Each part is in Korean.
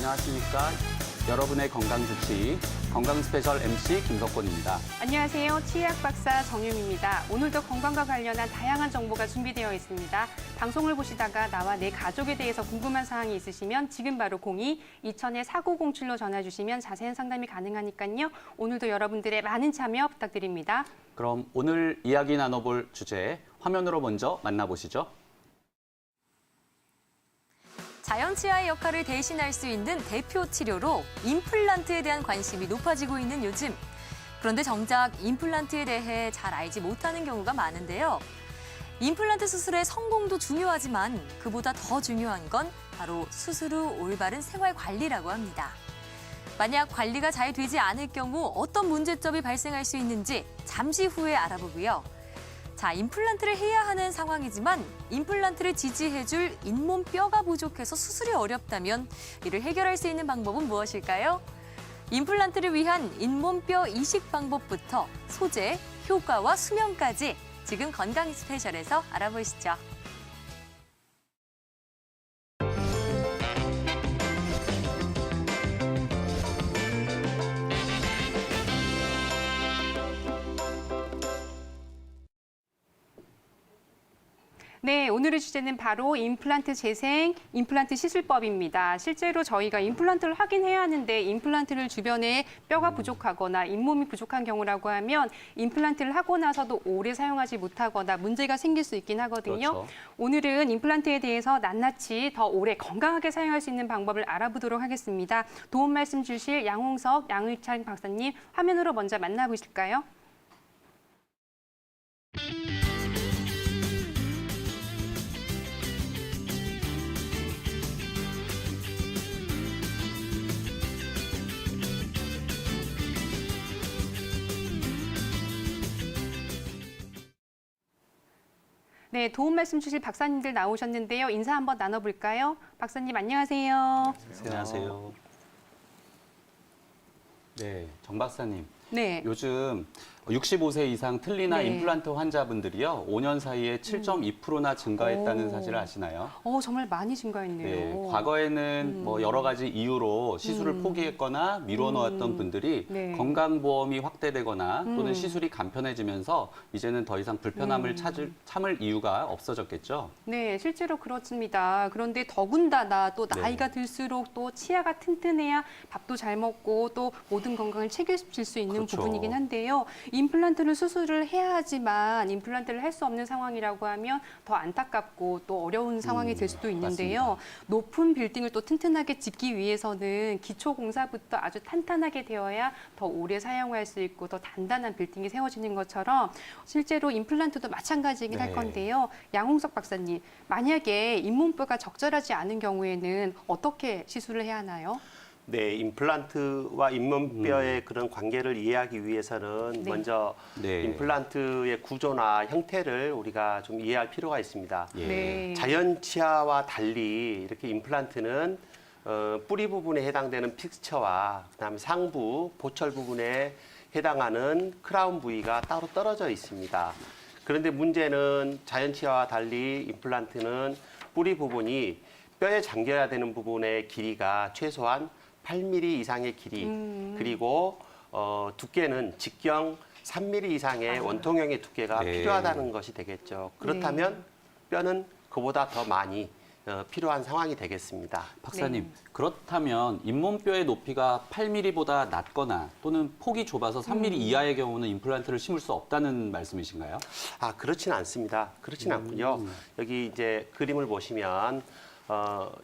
안녕하십니까. 여러분의 건강주치 건강스페셜 MC 김석곤입니다. 안녕하세요. 치의학 박사 정유미입니다. 오늘도 건강과 관련한 다양한 정보가 준비되어 있습니다. 방송을 보시다가 나와 내 가족에 대해서 궁금한 사항이 있으시면 지금 바로 02-2000-4907로 전화 주시면 자세한 상담이 가능하니까요. 오늘도 여러분들의 많은 참여 부탁드립니다. 그럼 오늘 이야기 나눠볼 주제 화면으로 먼저 만나보시죠. 자연 치아의 역할을 대신할 수 있는 대표 치료로 임플란트에 대한 관심이 높아지고 있는 요즘. 그런데 정작 임플란트에 대해 잘 알지 못하는 경우가 많은데요. 임플란트 수술의 성공도 중요하지만 그보다 더 중요한 건 바로 수술 후 올바른 생활 관리라고 합니다. 만약 관리가 잘 되지 않을 경우 어떤 문제점이 발생할 수 있는지 잠시 후에 알아보고요. 자, 임플란트를 해야 하는 상황이지만 임플란트를 지지해줄 잇몸 뼈가 부족해서 수술이 어렵다면 이를 해결할 수 있는 방법은 무엇일까요? 임플란트를 위한 잇몸뼈 이식 방법부터 소재, 효과와 수명까지 지금 건강 스페셜에서 알아보시죠. 네, 오늘의 주제는 바로 임플란트 재생, 임플란트 시술법입니다. 실제로 저희가 임플란트를 하긴 해야 하는데 임플란트를 주변에 뼈가 부족하거나 잇몸이 부족한 경우라고 하면 임플란트를 하고 나서도 오래 사용하지 못하거나 문제가 생길 수 있긴 하거든요. 그렇죠. 오늘은 임플란트에 대해서 낱낱이 더 오래 건강하게 사용할 수 있는 방법을 알아보도록 하겠습니다. 도움 말씀 주실 양홍석, 양의찬 박사님 화면으로 먼저 만나보실까요? 네, 도움 말씀 주실 박사님들 나오셨는데요. 인사 한번 나눠볼까요? 박사님 안녕하세요. 안녕하세요. 네, 정 박사님. 네. 요즘 65세 이상 틀니나 네. 임플란트 환자분들이요. 5년 사이에 7.2%나 증가했다는 오. 사실을 아시나요? 정말 많이 증가했네요. 네, 과거에는 뭐 여러 가지 이유로 시술을 포기했거나 미뤄놓았던 분들이 네. 건강보험이 확대되거나 또는 시술이 간편해지면서 이제는 더 이상 불편함을 참을 이유가 없어졌겠죠. 네, 실제로 그렇습니다. 그런데 더군다나 또 나이가 들수록 또 치아가 튼튼해야 밥도 잘 먹고 또 모든 건강을 책임질 수 있는 그렇죠. 부분이긴 한데요. 임플란트를 수술을 해야 하지만 임플란트를 할 수 없는 상황이라고 하면 더 안타깝고 또 어려운 상황이 될 수도 있는데요. 맞습니다. 높은 빌딩을 또 튼튼하게 짓기 위해서는 기초 공사부터 아주 탄탄하게 되어야 더 오래 사용할 수 있고 더 단단한 빌딩이 세워지는 것처럼 실제로 임플란트도 마찬가지이긴 할 네. 건데요. 양홍석 박사님, 만약에 잇몸뼈가 적절하지 않은 경우에는 어떻게 시술을 해야 하나요? 네, 임플란트와 잇몸뼈의 그런 관계를 이해하기 위해서는 네. 먼저 네. 임플란트의 구조나 형태를 우리가 좀 이해할 필요가 있습니다. 예. 네. 자연 치아와 달리 이렇게 임플란트는 뿌리 부분에 해당되는 픽스처와 그다음에 상부 보철 부분에 해당하는 크라운 부위가 따로 떨어져 있습니다. 그런데 문제는 자연 치아와 달리 임플란트는 뿌리 부분이 뼈에 잠겨야 되는 부분의 길이가 최소한 8mm 이상의 길이 그리고 두께는 직경 3mm 이상의 원통형의 두께가 네. 필요하다는 것이 되겠죠. 그렇다면 뼈는 그보다 더 많이 필요한 상황이 되겠습니다. 박사님, 네. 그렇다면 잇몸뼈의 높이가 8mm보다 낮거나 또는 폭이 좁아서 3mm 이하의 경우는 임플란트를 심을 수 없다는 말씀이신가요? 아, 그렇지는 않습니다. 그렇지는 않군요. 여기 이제 그림을 보시면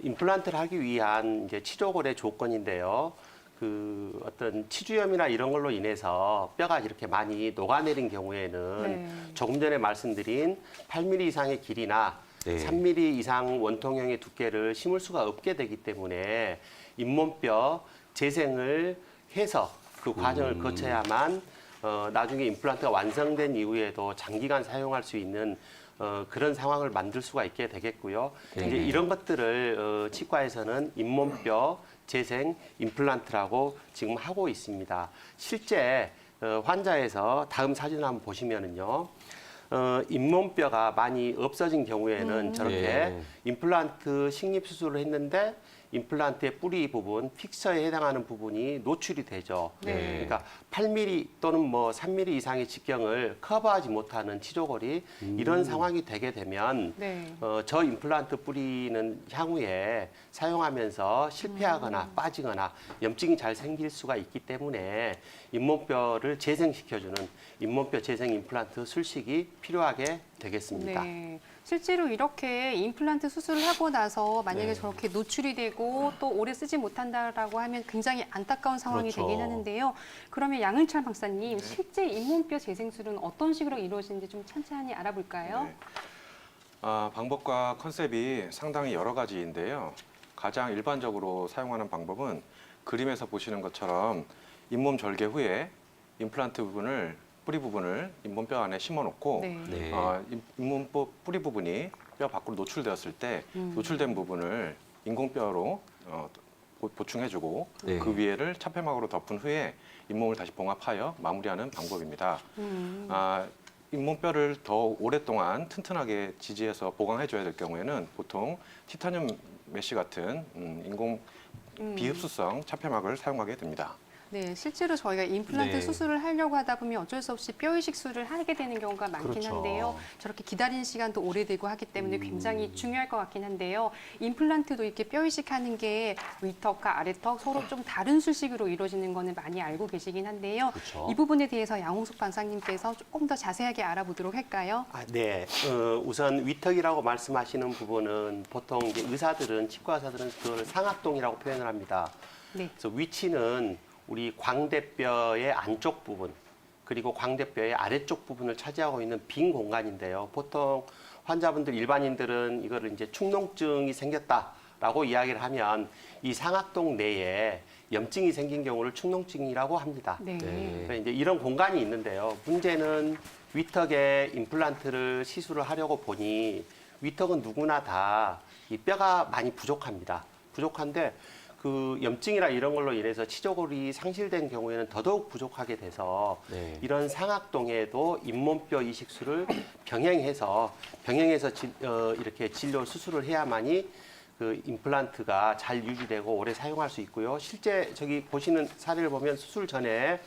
임플란트를 하기 위한 이제 치료골의 조건인데요. 그 어떤 치주염이나 이런 걸로 인해서 뼈가 이렇게 많이 녹아내린 경우에는 네. 조금 전에 말씀드린 8mm 이상의 길이나 네. 3mm 이상 원통형의 두께를 심을 수가 없게 되기 때문에 잇몸뼈 재생을 해서 그 과정을 거쳐야만 나중에 임플란트가 완성된 이후에도 장기간 사용할 수 있는 그런 상황을 만들 수가 있게 되겠고요. 네. 이제 이런 것들을 치과에서는 잇몸뼈 재생 임플란트라고 지금 하고 있습니다. 실제 환자에서 다음 사진을 한번 보시면은요. 잇몸뼈가 많이 없어진 경우에는 저렇게 네. 임플란트 식립 수술을 했는데 임플란트의 뿌리 부분, 픽처에 해당하는 부분이 노출이 되죠. 네. 그러니까 8mm 또는 뭐 3mm 이상의 직경을 커버하지 못하는 치조골이 이런 상황이 되게 되면 네. 저 임플란트 뿌리는 향후에 사용하면서 실패하거나 빠지거나 염증이 잘 생길 수가 있기 때문에 잇몸뼈를 재생시켜주는 잇몸뼈 재생 임플란트 술식이 필요하게 되겠습니다. 네. 실제로 이렇게 임플란트 수술을 하고 나서 만약에 네. 저렇게 노출이 되고 또 오래 쓰지 못한다라고 하면 굉장히 안타까운 상황이 그렇죠. 되긴 하는데요. 그러면 양은철 박사님, 실제 잇몸뼈 재생술은 어떤 식으로 이루어지는지 좀 찬찬히 알아볼까요? 네. 방법과 컨셉이 상당히 여러 가지인데요. 가장 일반적으로 사용하는 방법은 그림에서 보시는 것처럼 잇몸 절개 후에 임플란트 부분을 뿌리 부분을 잇몸뼈 안에 심어놓고 네. 네. 잇몸뼈 뿌리 부분이 뼈 밖으로 노출되었을 때 노출된 부분을 인공뼈로 보충해주고 네. 그 위에를 차폐막으로 덮은 후에 잇몸을 다시 봉합하여 마무리하는 방법입니다. 잇몸뼈를 더 오랫동안 튼튼하게 지지해서 보강해줘야 될 경우에는 보통 티타늄 메쉬 같은 인공 비흡수성 차폐막을 사용하게 됩니다. 네, 실제로 저희가 임플란트 네. 수술을 하려고 하다 보면 어쩔 수 없이 뼈 이식 수술을 하게 되는 경우가 많긴 그렇죠. 한데요. 저렇게 기다리는 시간도 오래되고 하기 때문에 굉장히 중요할 것 같긴 한데요. 임플란트도 이렇게 뼈 이식하는 게 위턱과 아래턱 서로 좀 다른 수식으로 이루어지는 거는 많이 알고 계시긴 한데요. 그렇죠. 이 부분에 대해서 양홍숙 박사님께서 조금 더 자세하게 알아보도록 할까요? 네. 우선 위턱이라고 말씀하시는 부분은 보통 이제 의사들은 치과 의사들은 그걸 상악동이라고 표현을 합니다. 네. 그래서 위치는 우리 광대뼈의 안쪽 부분 그리고 광대뼈의 아래쪽 부분을 차지하고 있는 빈 공간인데요. 보통 환자분들 일반인들은 이거를 이제 축농증이 생겼다라고 이야기를 하면 이 상악동 내에 염증이 생긴 경우를 축농증이라고 합니다. 네. 네. 그래서 이제 이런 공간이 있는데요. 문제는 위턱에 임플란트를 시술을 하려고 보니 위턱은 누구나 다 이 뼈가 많이 부족합니다. 부족한데 그 염증이나 이런 걸로 인해서 치조골이 상실된 경우에는 더더욱 부족하게 돼서 네. 이런 상악동에도 잇몸뼈 이식술을 병행해서 이렇게 진료 수술을 해야만이 그 임플란트가 잘 유지되고 오래 사용할 수 있고요. 실제 저기 보시는 사례를 보면 수술 전에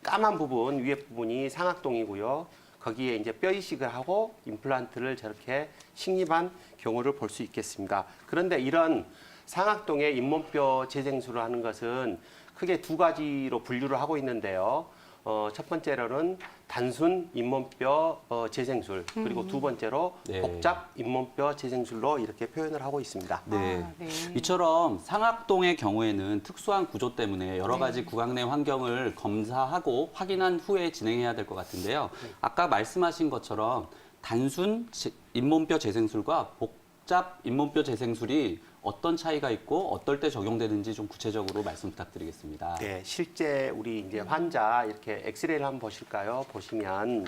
까만 부분 위에 부분이 상악동이고요. 거기에 이제 뼈 이식을 하고 임플란트를 저렇게 식립한 경우를 볼 수 있겠습니다. 그런데 이런 상악동에 잇몸뼈 재생술을 하는 것은 크게 두 가지로 분류를 하고 있는데요. 첫 번째로는 단순 잇몸뼈 재생술, 그리고 두 번째로 네. 복잡 잇몸뼈 재생술로 이렇게 표현을 하고 있습니다. 네. 아, 네. 이처럼 상악동의 경우에는 특수한 구조 때문에 여러 가지 구강 내 환경을 검사하고 확인한 후에 진행해야 될 것 같은데요. 아까 말씀하신 것처럼 단순 잇몸뼈 재생술과 복잡 잇몸뼈 재생술이 어떤 차이가 있고 어떨 때 적용되는지 좀 구체적으로 말씀 부탁드리겠습니다. 네, 실제 우리 이제 환자 이렇게 엑스레이를 한번 보실까요? 보시면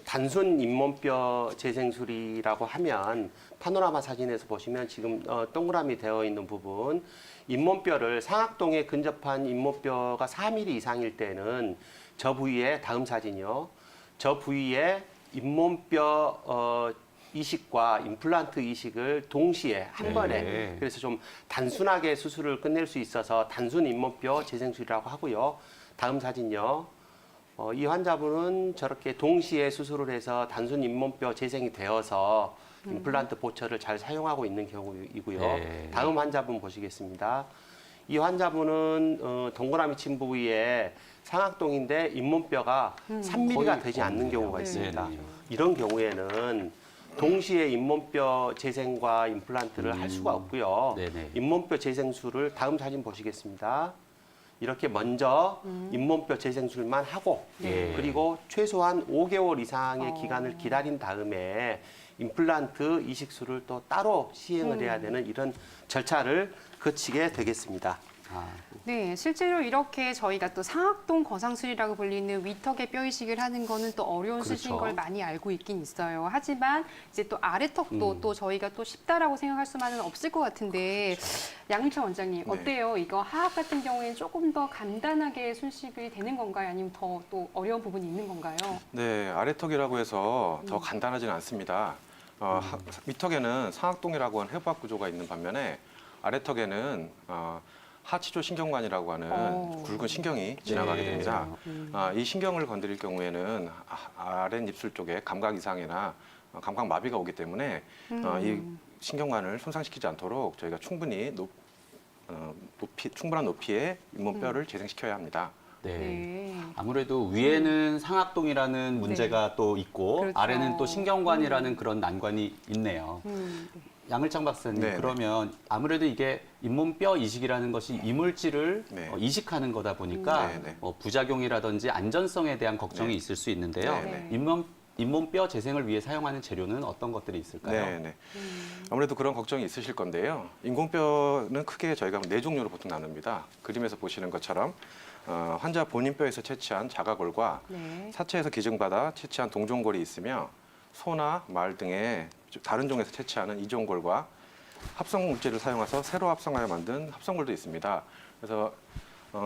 단순 잇몸뼈 재생술이라고 하면 파노라마 사진에서 보시면 지금 동그라미 되어 있는 부분 잇몸뼈를 상악동에 근접한 잇몸뼈가 4mm 이상일 때는 저 부위에 다음 사진이요. 저 부위에 잇몸뼈 이식과 임플란트 이식을 동시에 한 네. 번에 그래서 좀 단순하게 수술을 끝낼 수 있어서 단순 잇몸뼈 재생술이라고 하고요. 다음 사진요. 이 환자분은 저렇게 동시에 수술을 해서 단순 잇몸뼈 재생이 되어서 임플란트 보철을 잘 사용하고 있는 경우이고요. 네. 다음 환자분 보시겠습니다. 이 환자분은 동그라미 친 부위에 상악동인데 잇몸뼈가 3mm가 거의 되지 않는 없네요. 경우가 네. 있습니다. 네. 이런 경우에는 동시에 잇몸뼈 재생과 임플란트를 할 수가 없고요. 네네. 잇몸뼈 재생술을 다음 사진 보시겠습니다. 이렇게 먼저 잇몸뼈 재생술만 하고 네. 그리고 최소한 5개월 이상의 기간을 기다린 다음에 임플란트 이식술을 또 따로 시행을 해야 되는 이런 절차를 거치게 되겠습니다. 아, 네, 실제로 이렇게 저희가 또 상악동 거상술이라고 불리는 위턱의 뼈 이식을 하는 거는 또 어려운 그렇죠. 수술인 걸 많이 알고 있긴 있어요. 하지만 이제 또 아래턱도 또 저희가 또 쉽다라고 생각할 수만은 없을 것 같은데 양은철 원장님 네. 어때요? 이거 하악 같은 경우에는 조금 더 간단하게 술식이 되는 건가요? 아니면 더 또 어려운 부분이 있는 건가요? 네, 아래턱이라고 해서 더 간단하지는 않습니다. 위턱에는 상악동이라고 하는 해부학 구조가 있는 반면에 아래턱에는 하치조 신경관이라고 하는 굵은 신경이 지나가게 네. 됩니다. 이 신경을 건드릴 경우에는 아랫입술 쪽에 감각 이상이나 감각 마비가 오기 때문에 이 신경관을 손상시키지 않도록 저희가 충분한 높이의 잇몸뼈를 재생시켜야 합니다. 네. 네. 아무래도 위에는 상악동이라는 문제가 또 있고 그렇죠. 아래는 또 신경관이라는 그런 난관이 있네요. 양을창 박사님, 네, 그러면 아무래도 이게 잇몸뼈 이식이라는 것이 이물질을 네. 이식하는 거다 보니까 네, 네. 부작용이라든지 안전성에 대한 걱정이 네. 있을 수 있는데요. 네, 네. 잇몸뼈 재생을 위해 사용하는 재료는 어떤 것들이 있을까요? 네, 네. 아무래도 그런 걱정이 있으실 건데요. 인공뼈는 크게 저희가 네 종류로 보통 나눕니다. 그림에서 보시는 것처럼 환자 본인 뼈에서 채취한 자가골과 네. 사체에서 기증받아 채취한 동종골이 있으며 소나 말 등의 다른 종에서 채취하는 이종골과 합성 물질을 사용해서 새로 합성하여 만든 합성골도 있습니다. 그래서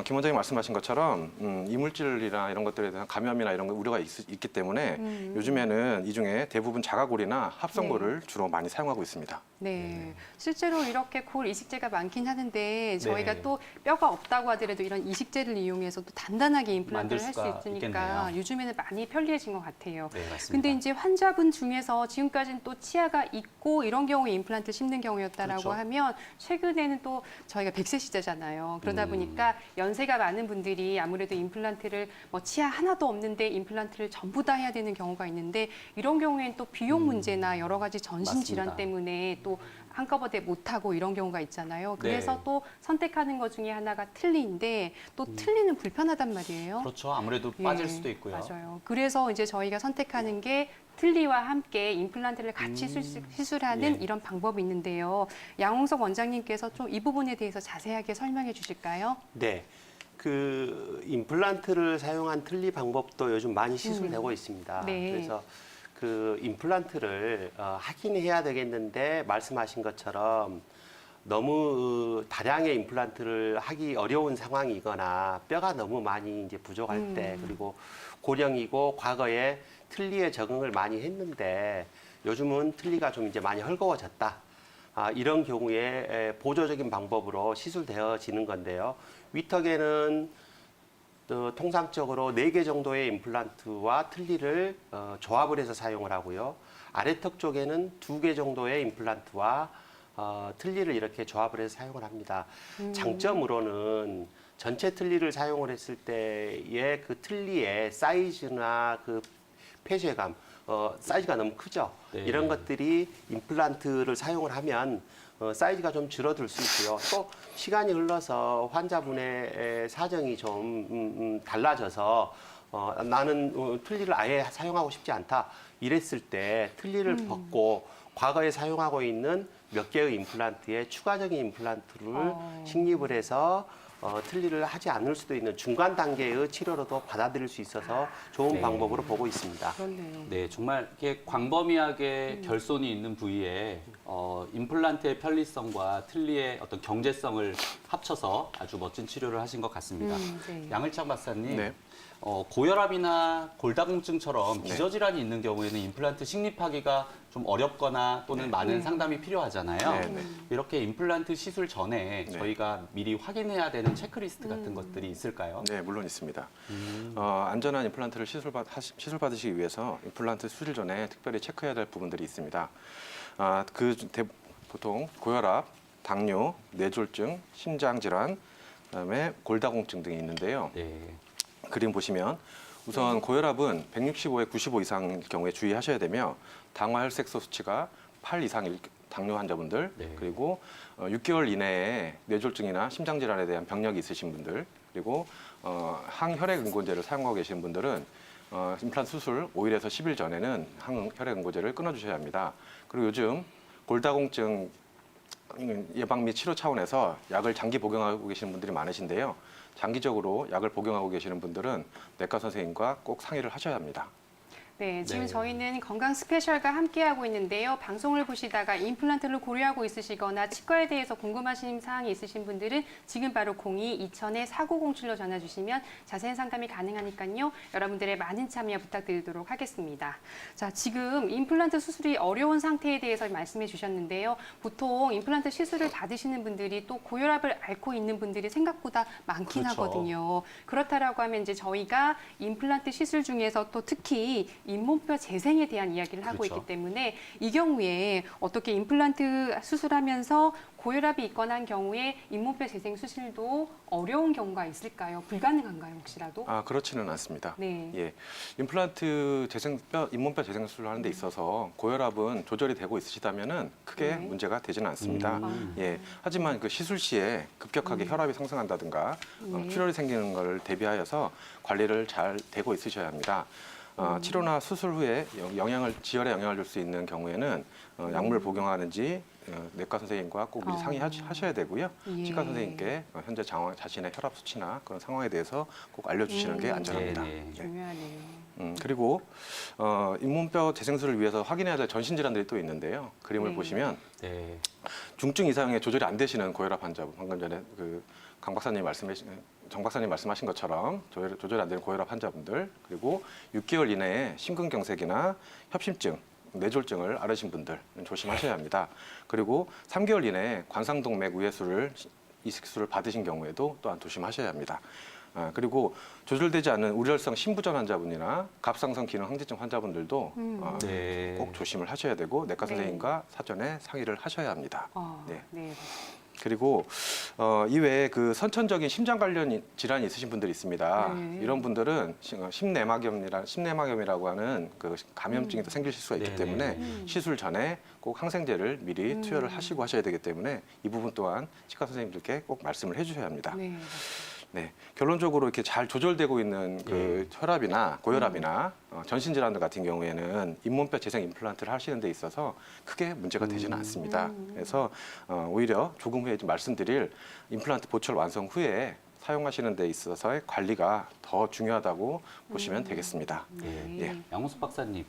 김 원장님 말씀하신 것처럼 이물질이나 이런 것들에 대한 감염이나 이런 우려가 있기 때문에 요즘에는 이 중에 대부분 자가골이나 합성골을 주로 많이 사용하고 있습니다. 네. 실제로 이렇게 골 이식제가 많긴 하는데 저희가 네. 또 뼈가 없다고 하더라도 이런 이식제를 이용해서 또 단단하게 임플란트를 만들 할 수 수가 있으니까 있겠네요. 요즘에는 많이 편리해진 것 같아요. 네, 맞습니다. 근데 이제 환자분 중에서 지금까지는 또 치아가 있고 이런 경우에 임플란트 심는 경우였다라고 그렇죠. 하면 최근에는 또 저희가 100세 시대잖아요. 그러다 보니까 연세가 많은 분들이 아무래도 임플란트를 뭐 치아 하나도 없는데 임플란트를 전부 다 해야 되는 경우가 있는데 이런 경우에는 또 비용 문제나 여러 가지 전신 질환 맞습니다. 때문에 또 한꺼번에 못하고 이런 경우가 있잖아요. 그래서 네. 또 선택하는 것 중에 하나가 틀니인데 또 틀니는 불편하단 말이에요. 그렇죠. 아무래도 예, 빠질 수도 있고요. 맞아요. 그래서 이제 저희가 선택하는 게 틀니와 함께 임플란트를 같이 시술하는 예. 이런 방법이 있는데요. 양홍석 원장님께서 좀 이 부분에 대해서 자세하게 설명해 주실까요? 네. 그 임플란트를 사용한 틀니 방법도 요즘 많이 시술되고 있습니다. 네. 그래서 그 임플란트를 하긴 해야 되겠는데 말씀하신 것처럼 너무 다량의 임플란트를 하기 어려운 상황이거나 뼈가 너무 많이 이제 부족할 때 그리고 고령이고 과거에 틀니에 적응을 많이 했는데 요즘은 틀니가 좀 이제 많이 헐거워졌다. 이런 경우에 보조적인 방법으로 시술되어지는 건데요. 위턱에는 통상적으로 4개 정도의 임플란트와 틀니를 조합을 해서 사용을 하고요. 아래턱 쪽에는 2개 정도의 임플란트와 틀니를 이렇게 조합을 해서 사용을 합니다. 장점으로는 전체 틀니를 사용을 했을 때의 그 틀니의 사이즈나 그 폐쇄감, 사이즈가 너무 크죠. 네. 이런 것들이 임플란트를 사용을 하면 사이즈가 좀 줄어들 수 있고요. 또 시간이 흘러서 환자분의 사정이 좀 달라져서 나는 틀니를 아예 사용하고 싶지 않다. 이랬을 때 틀니를 벗고 과거에 사용하고 있는 몇 개의 임플란트에 추가적인 임플란트를 식립을 해서 틀니를 하지 않을 수도 있는 중간 단계의 치료로도 받아들일 수 있어서 좋은 네. 방법으로 보고 있습니다. 그렇네요. 네, 정말 이렇게 광범위하게 결손이 있는 부위에 임플란트의 편리성과 틀니의 어떤 경제성을 합쳐서 아주 멋진 치료를 하신 것 같습니다. 네. 양을창 박사님, 네. 고혈압이나 골다공증처럼 기저질환이 있는 경우에는 임플란트 식립하기가 좀 어렵거나 또는 많은 상담이 필요하잖아요. 네, 네. 이렇게 임플란트 시술 전에 네. 저희가 미리 확인해야 되는 체크리스트 같은 것들이 있을까요? 네, 물론 있습니다. 안전한 임플란트를 시술받으시기 위해서 임플란트 수술 전에 특별히 체크해야 될 부분들이 있습니다. 보통 고혈압, 당뇨, 뇌졸중, 심장질환, 그다음에 골다공증 등이 있는데요. 네. 그림 보시면 우선 고혈압은 165에 95 이상일 경우에 주의하셔야 되며 당화혈색소 수치가 8 이상일 당뇨 환자분들 네. 그리고 6개월 이내에 뇌졸중이나 심장질환에 대한 병력이 있으신 분들 그리고 항혈액 응고제를 사용하고 계신 분들은 임플란트 수술 5일에서 10일 전에는 항혈액 응고제를 끊어주셔야 합니다. 그리고 요즘 골다공증 예방 및 치료 차원에서 약을 장기 복용하고 계시는 분들이 많으신데요. 장기적으로 약을 복용하고 계시는 분들은 내과 선생님과 꼭 상의를 하셔야 합니다. 네, 지금 네. 저희는 건강 스페셜과 함께하고 있는데요. 방송을 보시다가 임플란트를 고려하고 있으시거나 치과에 대해서 궁금하신 사항이 있으신 분들은 지금 바로 02-2000-4907로 전화 주시면 자세한 상담이 가능하니까요. 여러분들의 많은 참여 부탁드리도록 하겠습니다. 자, 지금 임플란트 수술이 어려운 상태에 대해서 말씀해 주셨는데요. 보통 임플란트 시술을 받으시는 분들이 또 고혈압을 앓고 있는 분들이 생각보다 많긴 그렇죠. 하거든요. 그렇다라고 하면 이제 저희가 임플란트 시술 중에서 또 특히 잇몸뼈 재생에 대한 이야기를 하고 그렇죠. 있기 때문에 이 경우에 어떻게 임플란트 수술하면서 고혈압이 있거나 한 경우에 잇몸뼈 재생 수술도 어려운 경우가 있을까요? 불가능한가요, 혹시라도? 그렇지는 않습니다. 네. 예, 임플란트 잇몸뼈 재생 수술을 하는 데 있어서 고혈압은 조절이 되고 있으시다면은 크게 네. 문제가 되지는 않습니다. 예, 하지만 그 시술 시에 급격하게 혈압이 상승한다든가 네. 출혈이 생기는 걸 대비하여서 관리를 잘 되고 있으셔야 합니다. 치료나 수술 후에 지혈에 영향을 줄 수 있는 경우에는 약물 복용하는지 내과 선생님과 꼭 미리 상의하셔야 되고요. 예. 치과 선생님께 현재 자신의 혈압 수치나 그런 상황에 대해서 꼭 알려주시는 게 안전합니다. 네, 네. 네. 중요하네요. 그리고 잇몸뼈 재생술을 위해서 확인해야 될 전신 질환들이 또 있는데요. 그림을 네. 보시면 네. 중증 이상의 조절이 안 되시는 고혈압 환자분, 방금 전에 정 박사님 말씀하신 것처럼 조절이 안 되는 고혈압 환자분들, 그리고 6개월 이내에 심근경색이나 협심증, 뇌졸중을 앓으신 분들 조심하셔야 합니다. 그리고 3개월 이내에 관상동맥 이식술을 받으신 경우에도 또한 조심하셔야 합니다. 그리고 조절되지 않는 우려성 심부전 환자분이나 갑상선 기능 항진증 환자분들도 네. 꼭 조심을 하셔야 되고 내과 네. 선생님과 사전에 상의를 하셔야 합니다. 네. 네. 그리고 이외에 그 선천적인 심장 관련 질환이 있으신 분들이 있습니다. 네. 이런 분들은 심내막염이라고 하는 그 감염증이 또 생기실 수가 있기 네, 때문에 네. 시술 전에 꼭 항생제를 미리 투여를 하시고 하셔야 되기 때문에 이 부분 또한 치과 선생님들께 꼭 말씀을 해주셔야 합니다. 네. 네, 결론적으로 이렇게 잘 조절되고 있는 그 혈압이나 고혈압이나 전신 질환들 같은 경우에는 잇몸뼈 재생 임플란트를 하시는 데 있어서 크게 문제가 되지는 않습니다. 그래서 오히려 조금 후에 좀 말씀드릴 임플란트 보철 완성 후에 사용하시는 데 있어서의 관리가 더 중요하다고 보시면 되겠습니다. 네. 예. 양호섭 박사님.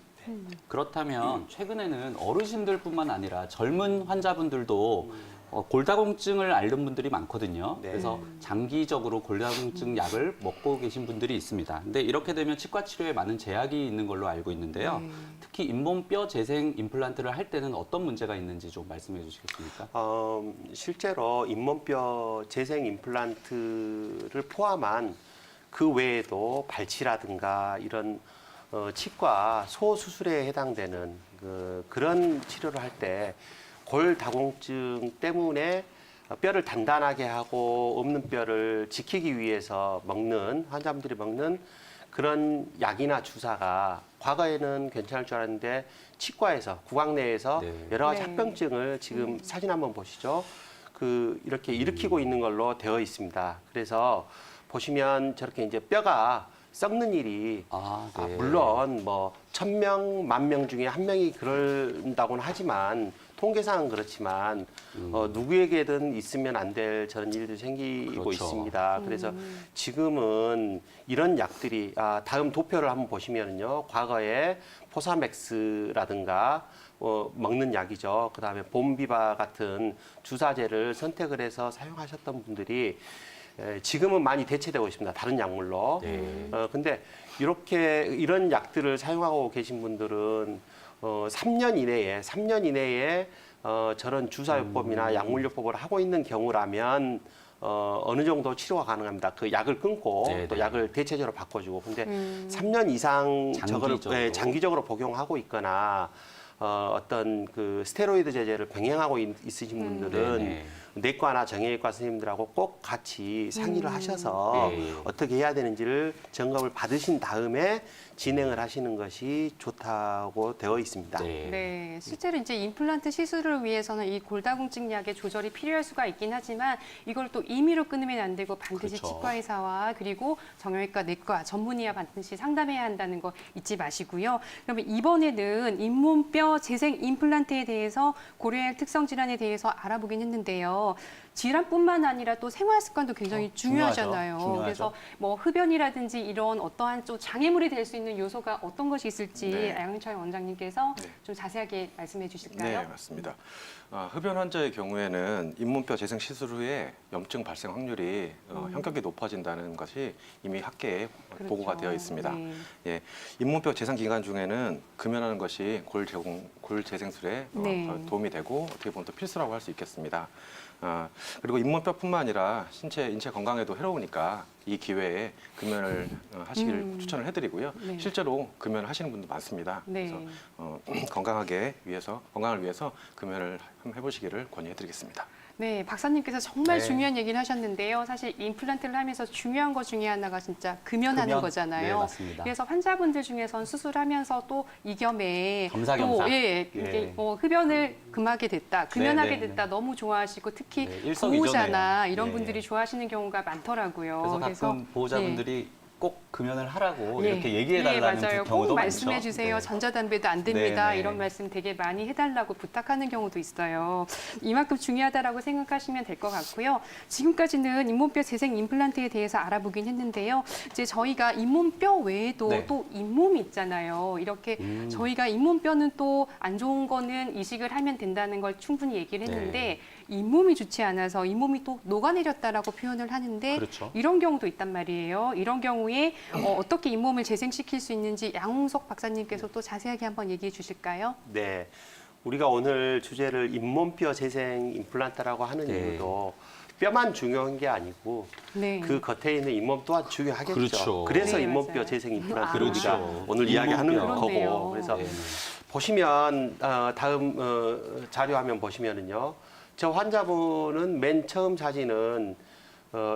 그렇다면 최근에는 어르신들뿐만 아니라 젊은 환자분들도 골다공증을 앓는 분들이 많거든요. 네. 그래서 장기적으로 골다공증 약을 먹고 계신 분들이 있습니다. 근데 이렇게 되면 치과 치료에 많은 제약이 있는 걸로 알고 있는데요. 네. 특히 잇몸뼈 재생 임플란트를 할 때는 어떤 문제가 있는지 좀 말씀해 주시겠습니까? 실제로 잇몸뼈 재생 임플란트를 포함한 그 외에도 발치라든가 이런 치과 소수술에 해당되는 그런 치료를 할 때 골다공증 때문에 뼈를 단단하게 하고 없는 뼈를 지키기 위해서 환자분들이 먹는 그런 약이나 주사가 과거에는 괜찮을 줄 알았는데 치과에서 구강 내에서 네. 여러 가지 네. 합병증을 지금 사진 한번 보시죠. 이렇게 일으키고 있는 걸로 되어 있습니다. 그래서 보시면 저렇게 이제 뼈가 썩는 일이 네. 물론 뭐 1,000명, 10,000명 중에 한 명이 그런다고는 하지만 통계상은 그렇지만 누구에게든 있으면 안 될 저런 일들이 생기고 그렇죠. 있습니다. 그래서 지금은 이런 약들이 다음 도표를 한번 보시면은요. 과거에 포사맥스라든가 먹는 약이죠. 그다음에 봄비바 같은 주사제를 선택을 해서 사용하셨던 분들이 지금은 많이 대체되고 있습니다. 다른 약물로. 네. 근데 이런 약들을 사용하고 계신 분들은 3년 이내에 저런 주사요법이나 약물요법을 하고 있는 경우라면 어느 정도 치료가 가능합니다. 그 약을 끊고 네, 또 네. 약을 대체적으로 바꿔주고. 근데 3년 이상 저거를 장기적으로. 장기적으로 복용하고 있거나 어떤 그 스테로이드 제제를 병행하고 있으신 분들은 네네. 내과나 정형외과 선생님들하고 꼭 같이 상의를 하셔서 네. 어떻게 해야 되는지를 점검을 받으신 다음에 진행을 하시는 것이 좋다고 되어 있습니다. 네. 네, 실제로 이제 임플란트 시술을 위해서는 이 골다공증 약의 조절이 필요할 수가 있긴 하지만 이걸 또 임의로 끊으면 안 되고 반드시 그렇죠. 치과의사와 그리고 정형외과, 내과, 전문의와 반드시 상담해야 한다는 거 잊지 마시고요. 그러면 이번에는 잇몸뼈 인문뼈 재생 임플란트에 대해서 고려해야 할 특성 질환에 대해서 알아보긴 했는데요. 질환뿐만 아니라 또 생활 습관도 굉장히 중요하잖아요. 중요하죠. 그래서 뭐 흡연이라든지 이런 어떠한 좀 장애물이 될 수 있는 요소가 어떤 것이 있을지 네. 양현철 원장님께서 네. 좀 자세하게 말씀해 주실까요? 네, 맞습니다. 흡연 환자의 경우에는 잇몸뼈 재생 시술 후에 염증 발생 확률이 현격히 높아진다는 것이 이미 학계에 그렇죠. 보고가 되어 있습니다. 네. 예, 잇몸뼈 재생 기간 중에는 금연하는 것이 골 재생술에 네. 도움이 되고 어떻게 보면 또 필수라고 할 수 있겠습니다. 그리고 잇몸뼈뿐만 아니라 인체 건강에도 해로우니까 이 기회에 금연을 하시기를 추천을 해드리고요. 네. 실제로 금연을 하시는 분도 많습니다. 네. 그래서 건강을 위해서 금연을 한번 해보시기를 권유해드리겠습니다. 네, 박사님께서 정말 네. 중요한 얘기를 하셨는데요. 사실 임플란트를 하면서 중요한 것 중에 하나가 진짜 금연하는 금연? 거잖아요. 네, 맞습니다. 그래서 환자분들 중에선 수술하면서 또 이 겸에 겸사겸사. 또 예. 이게 흡연을 금하게 됐다, 금연하게 네, 네, 됐다 너무 좋아하시고 특히 네, 일석이조네요. 보호자나 이런 예. 분들이 좋아하시는 경우가 많더라고요. 그래서 가끔 보호자분들이 꼭 금연을 하라고 예. 이렇게 얘기해달라는 네, 맞아요. 경우도 꼭 많죠. 말씀해 주세요. 네. 전자담배도 안 됩니다. 네, 네. 이런 말씀 되게 많이 해달라고 부탁하는 경우도 있어요. 이만큼 중요하다라고 생각하시면 될 것 같고요. 지금까지는 잇몸뼈 재생 임플란트에 대해서 알아보긴 했는데요. 이제 저희가 잇몸뼈 외에도 네. 또 잇몸이 있잖아요. 이렇게 저희가 잇몸뼈는 또 안 좋은 거는 이식을 하면 된다는 걸 충분히 얘기를 했는데 네. 잇몸이 좋지 않아서 잇몸이 또 녹아내렸다라고 표현을 하는데 그렇죠. 이런 경우도 있단 말이에요. 이런 경우에 어떻게 잇몸을 재생시킬 수 있는지 양홍석 박사님께서 또 자세하게 한번 얘기해 주실까요? 네. 우리가 오늘 주제를 잇몸뼈 재생 임플란트라고 하는 네. 이유도 뼈만 중요한 게 아니고 네. 그 겉에 있는 잇몸 또한 중요하겠죠. 그렇죠. 그래서 네, 잇몸뼈 맞아요. 재생 임플란트 그렇죠. 우리가 오늘 이야기하는 잇몸뼈. 그런데요. 거고. 그래서 네. 보시면 다음 자료 화면 보시면은요. 저 환자분은 맨 처음 사진은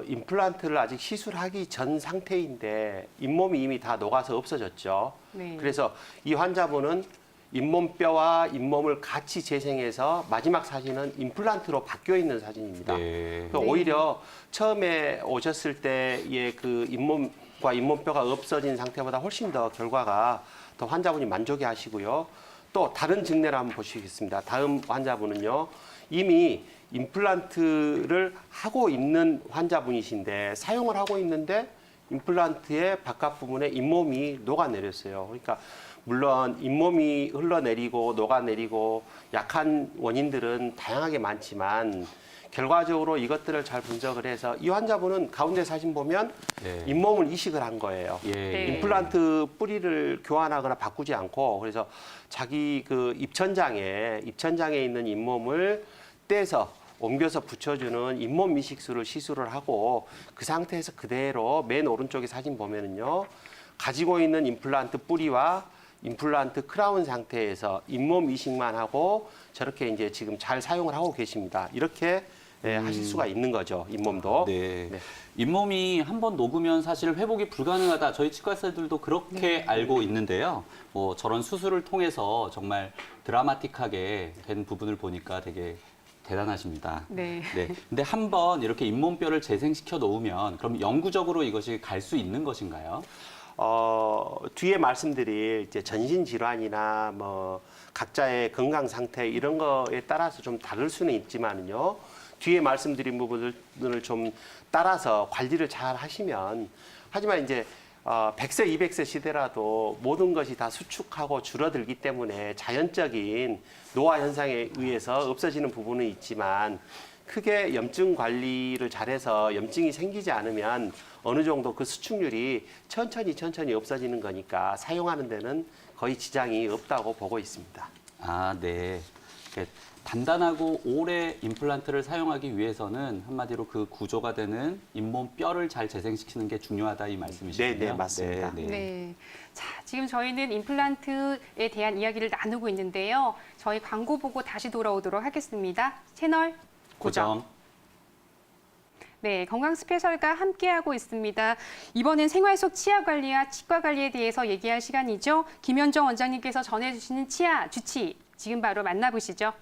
임플란트를 아직 시술하기 전 상태인데 잇몸이 이미 다 녹아서 없어졌죠. 네. 그래서 이 환자분은 잇몸뼈와 잇몸을 같이 재생해서 마지막 사진은 임플란트로 바뀌어 있는 사진입니다. 네. 그래서 오히려 처음에 오셨을 때의 그 잇몸과 잇몸뼈가 없어진 상태보다 훨씬 더 결과가 더 환자분이 만족해 하시고요. 또 다른 증례를 한번 보시겠습니다. 다음 환자분은요. 이미 임플란트를 하고 있는 환자분이신데 사용을 하고 있는데 임플란트의 바깥 부분에 잇몸이 녹아내렸어요. 그러니까 물론 잇몸이 흘러내리고 녹아내리고 약한 원인들은 다양하게 많지만 결과적으로 이것들을 잘 분석을 해서 이 환자분은 가운데 사진 보면 네. 잇몸을 이식을 한 거예요. 예. 네. 임플란트 뿌리를 교환하거나 바꾸지 않고 그래서 자기 그 입천장에 있는 잇몸을 떼서 옮겨서 붙여주는 잇몸 이식술을 시술을 하고 그 상태에서 그대로 맨 오른쪽에 사진 보면은요 가지고 있는 임플란트 뿌리와 임플란트 크라운 상태에서 잇몸 이식만 하고 저렇게 이제 지금 잘 사용을 하고 계십니다. 이렇게 하실 수가 있는 거죠, 잇몸도. 네. 네. 잇몸이 한번 녹으면 사실 회복이 불가능하다. 저희 치과의사들도 그렇게 알고 있는데요. 뭐 저런 수술을 통해서 정말 드라마틱하게 된 부분을 보니까 되게 대단하십니다. 네. 네. 근데 한번 이렇게 잇몸뼈를 재생시켜 놓으면 그럼 영구적으로 이것이 갈 수 있는 것인가요? 뒤에 말씀드릴 이제 전신 질환이나 뭐 각자의 건강 상태 이런 거에 따라서 좀 다를 수는 있지만은요. 뒤에 말씀드린 부분을 좀 따라서 관리를 잘 하시면 하지만 이제 100세, 200세 시대라도 모든 것이 다 수축하고 줄어들기 때문에 자연적인 노화 현상에 의해서 없어지는 부분은 있지만 크게 염증 관리를 잘해서 염증이 생기지 않으면 어느 정도 그 수축률이 천천히 없어지는 거니까 사용하는 데는 거의 지장이 없다고 보고 있습니다. 아, 네. 이렇게 단단하고 오래 임플란트를 사용하기 위해서는 한마디로 그 구조가 되는 잇몸 뼈를 잘 재생시키는 게 중요하다 이 말씀이시군요. 네, 네, 맞습니다. 네, 네. 네. 자, 지금 저희는 임플란트에 대한 이야기를 나누고 있는데요. 저희 광고 보고 다시 돌아오도록 하겠습니다. 채널 고정. 네, 건강 스페셜과 함께하고 있습니다. 이번엔 생활 속 치아 관리와 치과 관리에 대해서 얘기할 시간이죠. 김현정 원장님께서 전해주시는 치아 주치, 지금 바로 만나보시죠.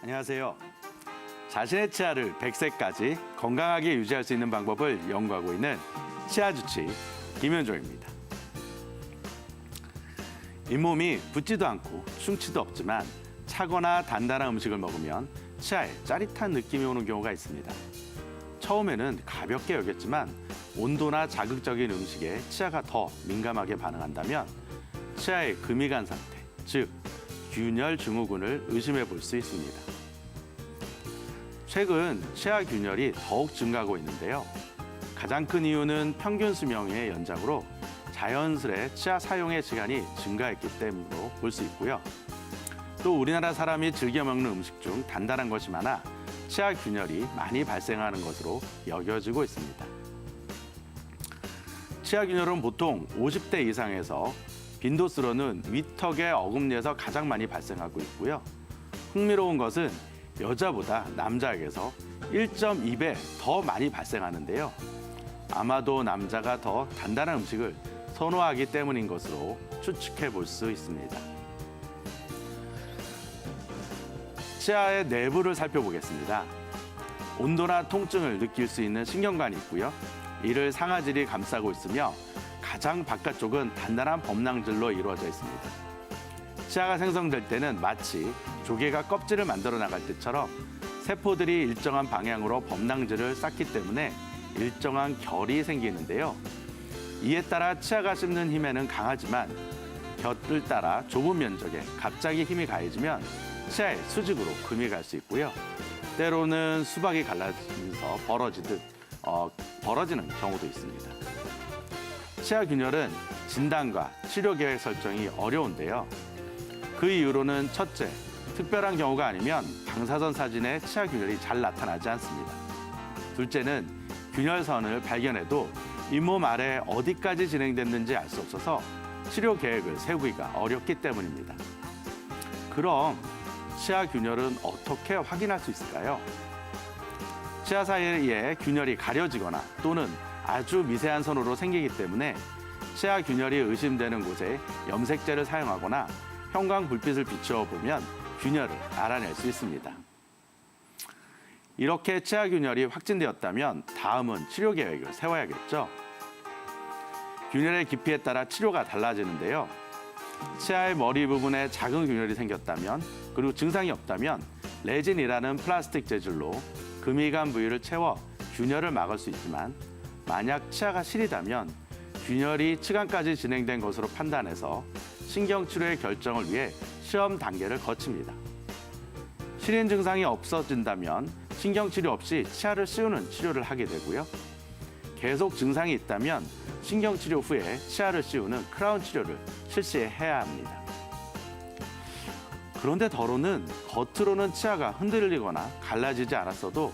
안녕하세요. 자신의 치아를 100세까지 건강하게 유지할 수 있는 방법을 연구하고 있는 치아 주치 김현종입니다. 잇몸이 붓지도 않고 충치도 없지만 차거나 단단한 음식을 먹으면 치아에 짜릿한 느낌이 오는 경우가 있습니다. 처음에는 가볍게 여겼지만 온도나 자극적인 음식에 치아가 더 민감하게 반응한다면 치아에 금이 간 상태, 즉 균열 증후군을 의심해 볼 수 있습니다. 최근 치아 균열이 더욱 증가하고 있는데요. 가장 큰 이유는 평균 수명의 연장으로 자연스레 치아 사용의 시간이 증가했기 때문으로 볼 수 있고요. 또 우리나라 사람이 즐겨 먹는 음식 중 단단한 것이 많아 치아 균열이 많이 발생하는 것으로 여겨지고 있습니다. 치아 균열은 보통 50대 이상에서 빈도수로는 위턱의 어금니에서 가장 많이 발생하고 있고요. 흥미로운 것은 여자보다 남자에게서 1.2배 더 많이 발생하는데요. 아마도 남자가 더 단단한 음식을 선호하기 때문인 것으로 추측해 볼 수 있습니다. 치아의 내부를 살펴보겠습니다. 온도나 통증을 느낄 수 있는 신경관이 있고요. 이를 상아질이 감싸고 있으며 가장 바깥쪽은 단단한 범낭질로 이루어져 있습니다. 치아가 생성될 때는 마치 조개가 껍질을 만들어 나갈 때처럼 세포들이 일정한 방향으로 범낭질을 쌓기 때문에 일정한 결이 생기는데요. 이에 따라 치아가 씹는 힘에는 강하지만 곁을 따라 좁은 면적에 갑자기 힘이 가해지면 치아에 수직으로 금이 갈 수 있고요. 때로는 수박이 갈라지면서 벌어지는 경우도 있습니다. 치아 균열은 진단과 치료 계획 설정이 어려운데요. 그 이유로는 첫째, 특별한 경우가 아니면 방사선 사진에 치아 균열이 잘 나타나지 않습니다. 둘째는 균열선을 발견해도 잇몸 아래 어디까지 진행됐는지 알 수 없어서 치료 계획을 세우기가 어렵기 때문입니다. 그럼 치아 균열은 어떻게 확인할 수 있을까요? 치아 사이에 균열이 가려지거나 또는 아주 미세한 선으로 생기기 때문에 치아 균열이 의심되는 곳에 염색제를 사용하거나 형광 불빛을 비추어 보면 균열을 알아낼 수 있습니다. 이렇게 치아 균열이 확진되었다면 다음은 치료 계획을 세워야겠죠. 균열의 깊이에 따라 치료가 달라지는데요. 치아의 머리 부분에 작은 균열이 생겼다면 그리고 증상이 없다면 레진이라는 플라스틱 재질로 금이 간 부위를 채워 균열을 막을 수 있지만 만약 치아가 시리다면 균열이 치간까지 진행된 것으로 판단해서 신경치료의 결정을 위해 시험 단계를 거칩니다. 시린 증상이 없어진다면 신경치료 없이 치아를 씌우는 치료를 하게 되고요. 계속 증상이 있다면 신경치료 후에 치아를 씌우는 크라운 치료를 실시해야 합니다. 그런데 더러는 겉으로는 치아가 흔들리거나 갈라지지 않았어도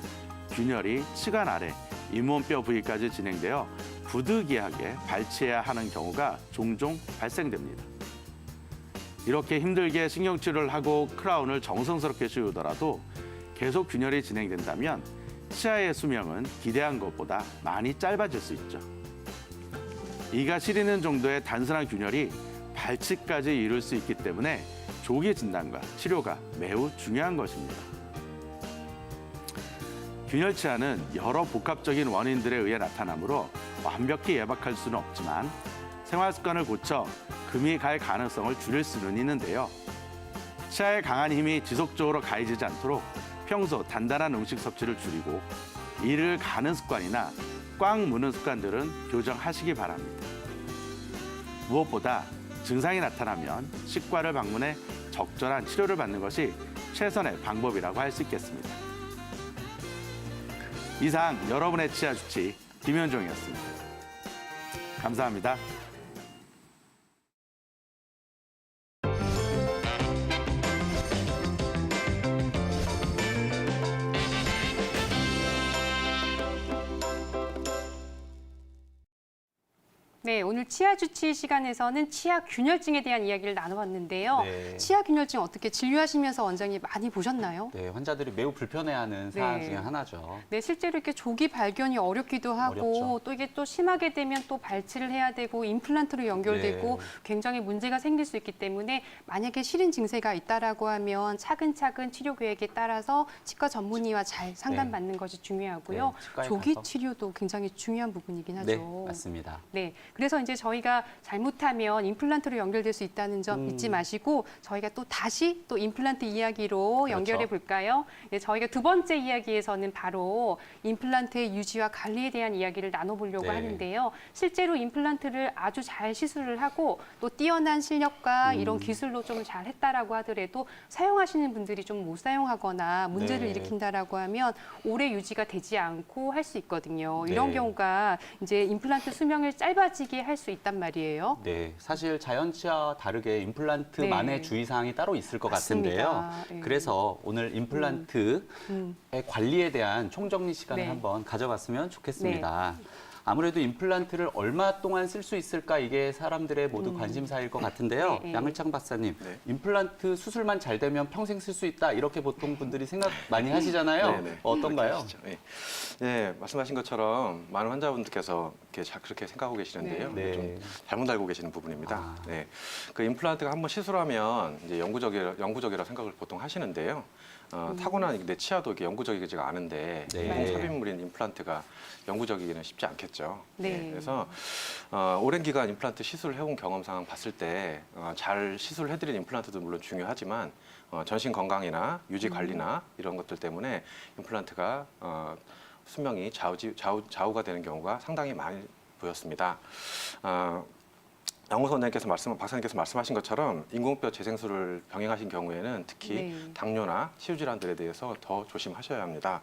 균열이 치간 아래 잇몸뼈 부위까지 진행되어 부득이하게 발치해야 하는 경우가 종종 발생됩니다. 이렇게 힘들게 신경치료를 하고 크라운을 정성스럽게 씌우더라도 계속 균열이 진행된다면 치아의 수명은 기대한 것보다 많이 짧아질 수 있죠. 이가 시리는 정도의 단순한 균열이 발치까지 이룰 수 있기 때문에 조기 진단과 치료가 매우 중요한 것입니다. 균열 치아는 여러 복합적인 원인들에 의해 나타나므로 완벽히 예방할 수는 없지만 생활 습관을 고쳐 금이 갈 가능성을 줄일 수는 있는데요. 치아에 강한 힘이 지속적으로 가해지지 않도록 평소 단단한 음식 섭취를 줄이고 이를 가는 습관이나 꽉 무는 습관들은 교정하시기 바랍니다. 무엇보다 증상이 나타나면 치과를 방문해 적절한 치료를 받는 것이 최선의 방법이라고 할 수 있겠습니다. 이상 여러분의 치아 주치 김현종이었습니다. 감사합니다. 네, 오늘 치아 주치 시간에서는 치아 균열증에 대한 이야기를 나눠봤는데요. 네. 치아 균열증 어떻게 진료하시면서 원장님 많이 보셨나요? 네, 환자들이 매우 불편해하는 사안 중에 하나죠. 네, 실제로 이렇게 조기 발견이 어렵기도 하고 어렵죠. 또 이게 또 심하게 되면 또 발치를 해야 되고 임플란트로 연결되고 네. 굉장히 문제가 생길 수 있기 때문에 만약에 실인 증세가 있다라고 하면 차근차근 치료 계획에 따라서 치과 전문의와 잘 상담받는 것이 중요하고요. 네, 치과에 조기 가서. 치료도 굉장히 중요한 부분이긴 하죠. 네, 맞습니다. 네, 그래서 이제 저희가 잘못하면 임플란트로 연결될 수 있다는 점 잊지 마시고 저희가 또 다시 또 임플란트 이야기로 연결해 볼까요? 네, 저희가 두 번째 이야기에서는 바로 임플란트의 유지와 관리에 대한 이야기를 나눠보려고 네. 하는데요. 실제로 임플란트를 아주 잘 시술을 하고 또 뛰어난 실력과 이런 기술로 좀 잘 했다라고 하더라도 사용하시는 분들이 좀 못 사용하거나 문제를 네. 일으킨다라고 하면 오래 유지가 되지 않고 할 수 있거든요. 이런 네. 경우가 이제 임플란트 수명을 짧아지게 할 수 있단 말이에요. 네, 사실 자연 치아와 다르게 임플란트만의 네. 주의사항이 따로 있을 것 맞습니다. 같은데요. 네. 그래서 오늘 임플란트의 관리에 대한 총정리 시간을 네. 한번 가져봤으면 좋겠습니다. 아무래도 임플란트를 얼마 동안 쓸 수 있을까 이게 사람들의 모두 관심사일 것 같은데요. 네. 양을창 박사님, 네. 임플란트 수술만 잘 되면 평생 쓸 수 있다 이렇게 보통 분들이 생각 많이 하시잖아요. 네, 네. 어떤가요? 그렇게 하시죠. 네. 네, 말씀하신 것처럼 많은 환자분들께서 그렇게 생각하고 계시는데요. 네. 좀 잘못 알고 계시는 부분입니다. 아. 네, 그 임플란트가 한번 시술하면 이제 영구적이라 생각을 보통 하시는데요. 타고난 내 치아도 이렇게 영구적이지가 않은데 네. 인공 삽입물인 임플란트가 영구적이기는 쉽지 않겠죠. 네. 그래서 오랜 기간 임플란트 시술을 해온 경험상 봤을 때 잘 시술해드린 임플란트도 물론 중요하지만 전신 건강이나 유지 관리나 이런 것들 때문에 임플란트가 수명이 좌우가 되는 경우가 상당히 많이 보였습니다. 양호선 원장님께서 박사님께서 말씀하신 것처럼 인공뼈 재생술을 병행하신 경우에는 특히 네. 당뇨나 치유 질환들에 대해서 더 조심하셔야 합니다.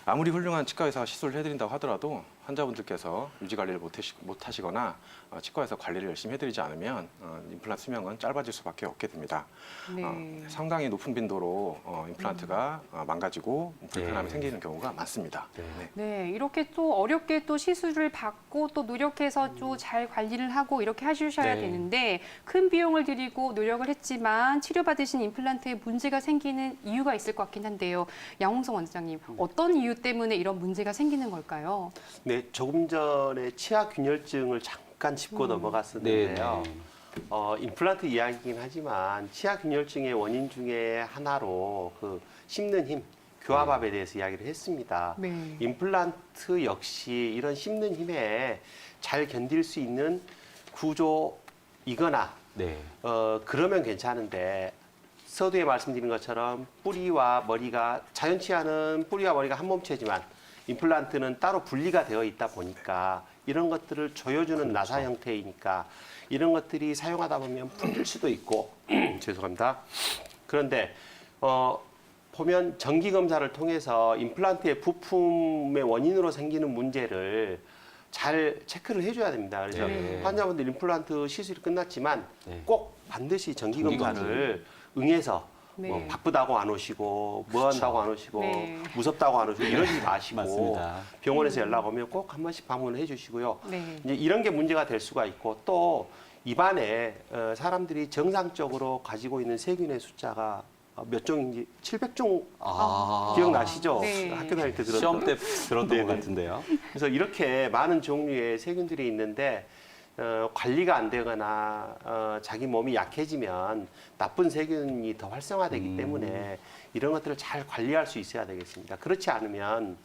아무리 훌륭한 치과 의사가 시술을 해드린다고 하더라도 환자분들께서 유지 관리를 못하시거나 치과에서 관리를 열심히 해드리지 않으면 임플란트 수명은 짧아질 수밖에 없게 됩니다. 네. 상당히 높은 빈도로 임플란트가 망가지고 불편함이 네. 생기는 경우가 많습니다. 네. 네. 네, 이렇게 또 어렵게 또 시술을 받고 또 노력해서 또 잘 관리를 하고 이렇게 하셔야 네. 되는데 큰 비용을 들이고 노력을 했지만 치료받으신 임플란트에 문제가 생기는 이유가 있을 것 같긴 한데요. 양홍성 원장님, 어떤 이유 때문에 이런 문제가 생기는 걸까요? 네, 조금 전에 치아 균열증을 잠깐 짚고 넘어갔었는데요. 네. 임플란트 이야기긴 하지만 치아 균열증의 원인 중에 하나로 그 씹는 힘, 교합압에 대해서 이야기를 했습니다. 네. 임플란트 역시 이런 씹는 힘에 잘 견딜 수 있는 구조이거나 네. 그러면 괜찮은데 서두에 말씀드린 것처럼 뿌리와 머리가 자연 치아는 뿌리와 머리가 한 몸체지만 임플란트는 따로 분리가 되어 있다 보니까 이런 것들을 조여주는 나사 형태이니까 이런 것들이 사용하다 보면 풀릴 수도 있고 죄송합니다. 그런데 보면 정기 검사를 통해서 임플란트의 부품의 원인으로 생기는 문제를 잘 체크를 해줘야 됩니다. 그래서 네. 환자분들 임플란트 시술이 끝났지만 네. 꼭 반드시 정기 정기 검사를 응해서 네. 뭐 바쁘다고 안 오시고 뭐 한다고 안 오시고 네. 무섭다고 안 오시고 이러지 마시고 맞습니다. 병원에서 연락 오면 꼭 한 번씩 방문을 해주시고요. 네. 이제 이런 게 문제가 될 수가 있고 또 입안에 사람들이 정상적으로 가지고 있는 세균의 숫자가 몇 종인지 700종 기억나시죠? 네. 학교 다닐 때 들었던 시험 때 들었던 네네. 것 같은데요. 그래서 이렇게 많은 종류의 세균들이 있는데 관리가 안 되거나 자기 몸이 약해지면 나쁜 세균이 더 활성화되기 때문에 이런 것들을 잘 관리할 수 있어야 되겠습니다. 그렇지 않으면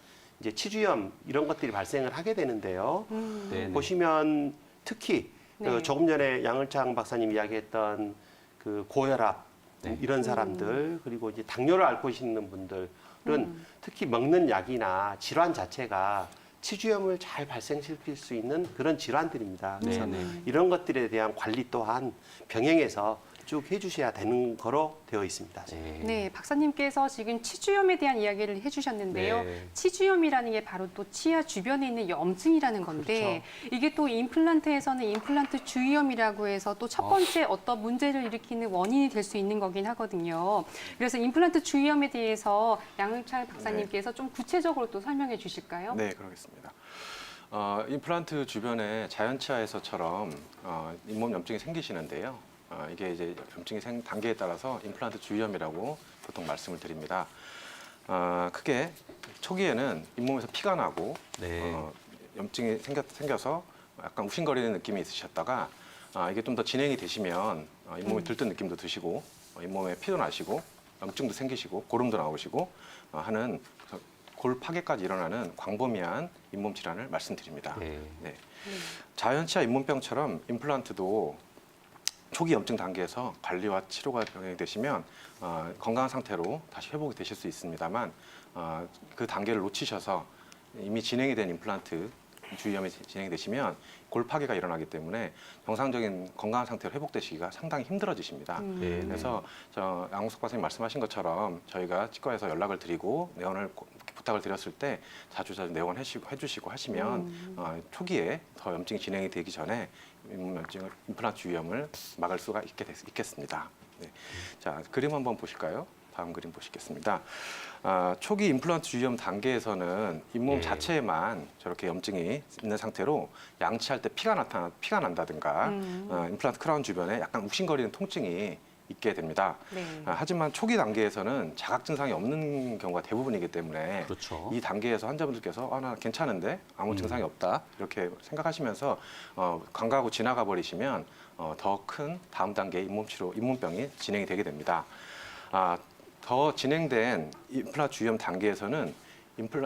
이제 치주염 이런 것들이 발생을 하게 되는데요. 네. 보시면 특히 네. 조금 전에 양을창 박사님 이야기했던 그 고혈압 네. 이런 사람들 그리고 이제 당뇨를 앓고 있는 분들은 특히 먹는 약이나 질환 자체가 치주염을 잘 발생시킬 수 있는 그런 질환들입니다. 그래서 네. 이런 것들에 대한 관리 또한 병행해서 쭉 해주셔야 되는 거로 되어 있습니다. 네, 박사님께서 지금 치주염에 대한 이야기를 해주셨는데요. 네. 치주염이라는 게 바로 또 치아 주변에 있는 염증이라는 건데 이게 또 임플란트에서는 임플란트 주위염이라고 해서 또 첫 번째 어떤 문제를 일으키는 원인이 될 수 있는 거긴 하거든요. 그래서 임플란트 주위염에 대해서 양을창 박사님께서 좀 구체적으로 또 설명해 주실까요? 네, 그러겠습니다. 임플란트 주변에 자연치아에서처럼 잇몸 염증이 생기시는데요. 이게 이제 염증이 단계에 따라서 임플란트 주위염이라고 보통 말씀을 드립니다. 크게 초기에는 잇몸에서 피가 나고 네. 염증이 생겨서 약간 욱신거리는 느낌이 있으셨다가 이게 좀 더 진행이 되시면 잇몸에 들뜬 느낌도 드시고 잇몸에 피도 나시고 염증도 생기시고 고름도 나오시고 하는 골 파괴까지 일어나는 광범위한 잇몸 질환을 말씀드립니다. 네. 네. 자연치아 잇몸병처럼 임플란트도 초기 염증 단계에서 관리와 치료가 병행되시면 건강한 상태로 다시 회복이 되실 수 있습니다만 그 단계를 놓치셔서 이미 진행이 된 임플란트 주위염이 진행이 되시면 골 파괴가 일어나기 때문에 정상적인 건강한 상태로 회복되시기가 상당히 힘들어지십니다. 네. 그래서 양홍석 박사님 말씀하신 것처럼 저희가 치과에서 연락을 드리고 내원을 부탁을 드렸을 때 자주 내원해주시고 하시면 초기에 더 염증이 진행이 되기 전에 임플란트 주위염을 막을 수가 있겠습니다. 네. 자, 그림 한번 보실까요? 다음 그림 보시겠습니다. 초기 임플란트 주위염 단계에서는 잇몸 예. 자체에만 저렇게 염증이 있는 상태로 양치할 때 피가 난다든가 임플란트 크라운 주변에 약간 욱신거리는 통증이 있게 됩니다. 네. 하지만 초기 단계에서는 자각 증상이 없는 경우가 대부분이기 때문에 그렇죠. 이 단계에서 환자분들께서 나 괜찮은데 아무 증상이 없다 이렇게 생각하시면서 관가하고 지나가 버리시면 더 큰 다음 단계 잇몸병이 진행이 되게 됩니다. 더 진행된 임플란트 주위염 단계에서는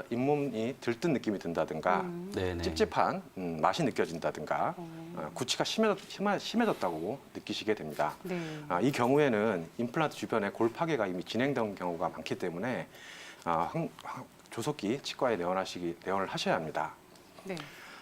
잇몸이 들뜬 느낌이 든다든가 네네. 찝찝한 맛이 느껴진다든가 구취가 심해졌다고 느끼시게 됩니다. 네. 이 경우에는 임플란트 주변에 골 파괴가 이미 진행된 경우가 많기 때문에 조속히 치과에 내원을 하셔야 합니다. 네.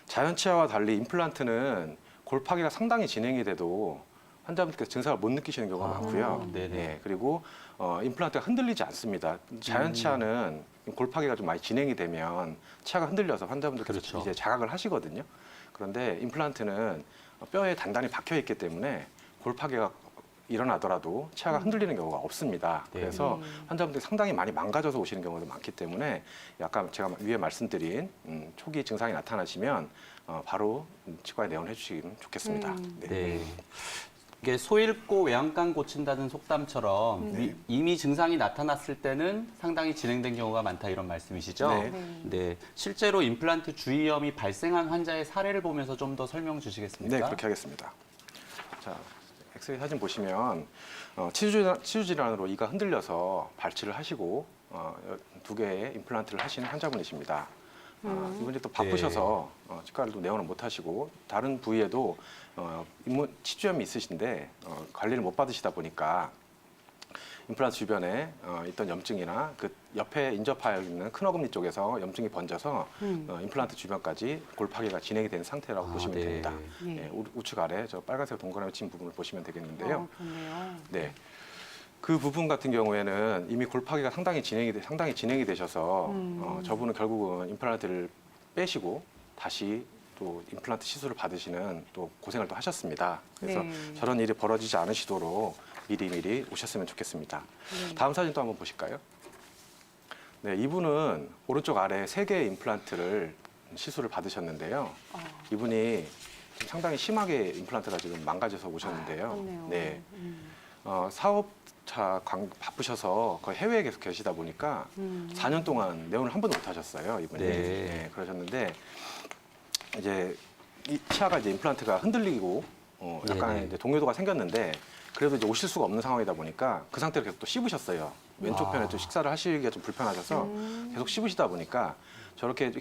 자연치아와 달리 임플란트는 골 파괴가 상당히 진행이 돼도 환자분들께서 증상을 못 느끼시는 경우가 많고요. 네네. 예, 그리고 임플란트가 흔들리지 않습니다. 자연치아는 골 파괴가 좀 많이 진행이 되면 치아가 흔들려서 환자분들께서 그렇죠. 이제 자각을 하시거든요. 그런데 임플란트는 뼈에 단단히 박혀 있기 때문에 골 파괴가 일어나더라도 치아가 흔들리는 경우가 없습니다. 네. 그래서 환자분들이 상당히 많이 망가져서 오시는 경우도 많기 때문에 약간 제가 위에 말씀드린 초기 증상이 나타나시면 바로 치과에 내원해 주시면 좋겠습니다. 네. 이게 소 잃고 외양간 고친다는 속담처럼 이미 증상이 나타났을 때는 상당히 진행된 경우가 많다 이런 말씀이시죠? 네. 네. 실제로 임플란트 주위염이 발생한 환자의 사례를 보면서 좀 더 설명 주시겠습니까? 네, 그렇게 하겠습니다. 자, 엑스레이 사진 보시면 치주 질환으로 이가 흔들려서 발치를 하시고 2개의 임플란트를 하신 환자분이십니다. 이분이 또 바쁘셔서 치과를 또 내원을 못 하시고 다른 부위에도 치주염이 있으신데 관리를 못 받으시다 보니까 임플란트 주변에 있던 염증이나 그 옆에 인접하여 있는 큰 어금니 쪽에서 염증이 번져서 임플란트 주변까지 골 파괴가 진행이 된 상태라고 보시면 네. 됩니다. 네. 네, 우측 아래 저 빨간색 동그라미 친 부분을 보시면 되겠는데요. 그렇네요. 네. 그 부분 같은 경우에는 이미 골 파괴가 상당히 진행이 되셔서 저분은 결국은 임플란트를 빼시고 다시 또 임플란트 시술을 받으시는 또 고생을 또 하셨습니다. 그래서 네. 저런 일이 벌어지지 않으시도록 미리미리 오셨으면 좋겠습니다. 다음 사진 또 한번 보실까요? 네, 이분은 오른쪽 아래 3개의 임플란트를 시술을 받으셨는데요. 이분이 상당히 심하게 임플란트가 지금 망가져서 오셨는데요. 그렇네요. 네. 사업자 바쁘셔서 거의 해외에 계속 계시다 보니까 4년 동안 내원을 한 번도 못 하셨어요, 이분이. 네. 네, 그러셨는데 이제 이 치아가 이제 임플란트가 흔들리고 약간의 네네. 이제 동요도가 생겼는데 그래도 이제 오실 수가 없는 상황이다 보니까 그 상태로 계속 또 씹으셨어요. 왼쪽 편에 또 식사를 하시기가 좀 불편하셔서 계속 씹으시다 보니까 저렇게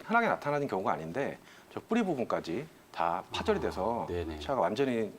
흔하게 나타나는 경우가 아닌데 저 뿌리 부분까지 다 파절이 돼서 네네. 치아가 완전히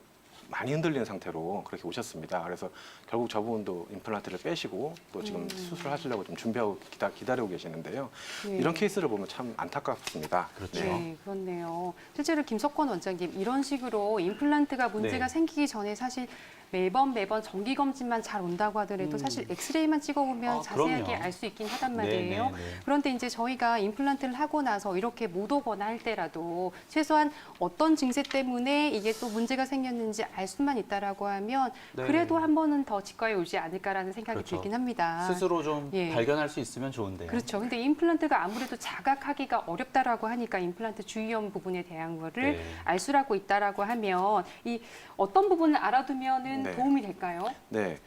많이 흔들리는 상태로 그렇게 오셨습니다. 그래서 결국 저분도 임플란트를 빼시고 또 지금 수술하시려고 좀 준비하고 기다리고 계시는데요. 네. 이런 케이스를 보면 참 안타깝습니다. 그렇죠. 네, 그렇네요. 실제로 김석권 원장님 이런 식으로 임플란트가 문제가 네. 생기기 전에 사실 매번 정기 검진만 잘 온다고 하더라도 사실 엑스레이만 찍어보면 아, 자세하게 그럼요. 알 수 있긴 하단 말이에요. 네. 그런데 이제 저희가 임플란트를 하고 나서 이렇게 못 오거나 할 때라도 최소한 어떤 증세 때문에 이게 또 문제가 생겼는지 알 알 수만 있다라고 하면 네. 그래도 한 번은 더 치과에 오지 않을까라는 생각이 그렇죠. 들긴 합니다. 스스로 좀 예. 발견할 수 있으면 좋은데요. 그렇죠. 근데 임플란트가 아무래도 자각하기가 어렵다라고 하니까 임플란트 주위험 부분에 대한 거를 네. 알 수라고 있다라고 하면 이 어떤 부분을 알아두면은 네. 도움이 될까요? 네.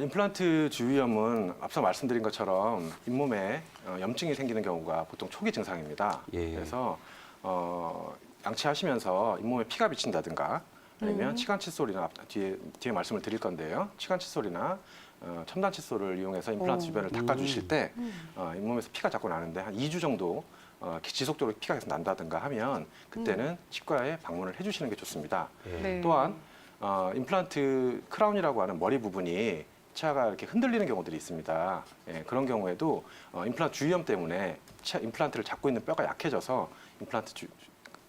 임플란트 주위염은 앞서 말씀드린 것처럼 잇몸에 염증이 생기는 경우가 보통 초기 증상입니다. 예. 그래서 양치하시면서 잇몸에 피가 비친다든가 아니면 치간 칫솔이나 뒤에 말씀을 드릴 건데요. 치간 칫솔이나 첨단 칫솔을 이용해서 임플란트 주변을 닦아주실 때 잇몸에서 피가 자꾸 나는데 한 2주 정도 지속적으로 피가 계속 난다든가 하면 그때는 치과에 방문을 해주시는 게 좋습니다. 예. 네. 또한 임플란트 크라운이라고 하는 머리 부분이 치아가 이렇게 흔들리는 경우들이 있습니다. 예, 그런 경우에도 임플란트 주위염 때문에 임플란트를 잡고 있는 뼈가 약해져서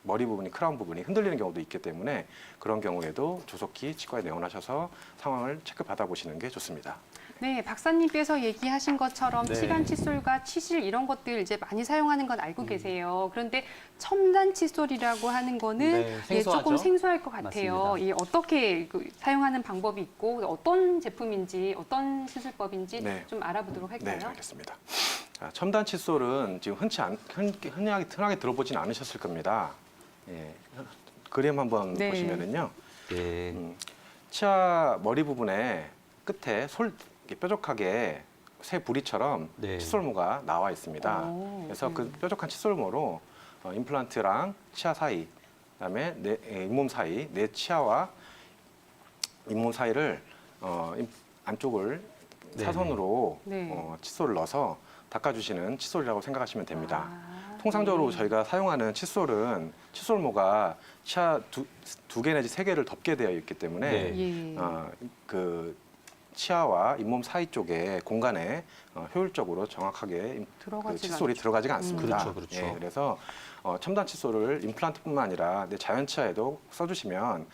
머리 부분이 크라운 부분이 흔들리는 경우도 있기 때문에 그런 경우에도 조속히 치과에 내원하셔서 상황을 체크 받아보시는 게 좋습니다. 네, 박사님께서 얘기하신 것처럼 네. 치간 칫솔과 치실 이런 것들 이제 많이 사용하는 건 알고 계세요. 그런데 첨단 칫솔이라고 하는 거는 네, 생소하죠? 조금 생소할 것 같아요. 맞습니다. 이 어떻게 사용하는 방법이 있고 어떤 제품인지 어떤 시술법인지 네. 좀 알아보도록 할까요? 네, 알겠습니다. 첨단 칫솔은 지금 흔하게 들어보진 않으셨을 겁니다. 예, 그림 한번 네. 보시면은요. 예. 치아 머리 부분에 끝에 이렇게 뾰족하게 새 부리처럼 네. 칫솔모가 나와 있습니다. 오, 그래서 그 뾰족한 칫솔모로 임플란트랑 치아 사이, 그다음에 잇몸 사이, 내 치아와 잇몸 사이를 안쪽을 네네. 사선으로 네. 칫솔을 넣어서 닦아주시는 칫솔이라고 생각하시면 됩니다. 아, 통상적으로 네. 저희가 사용하는 칫솔은 칫솔모가 치아 두 개 내지 세 개를 덮게 되어 있기 때문에 네. 예. 그 치아와 잇몸 사이 쪽에 공간에 효율적으로 정확하게 그 들어가지가 칫솔이 들어가지가 않습니다. 그렇죠, 그렇죠. 예, 그래서 첨단 칫솔을 임플란트뿐만 아니라 내 자연 치아에도 써주시면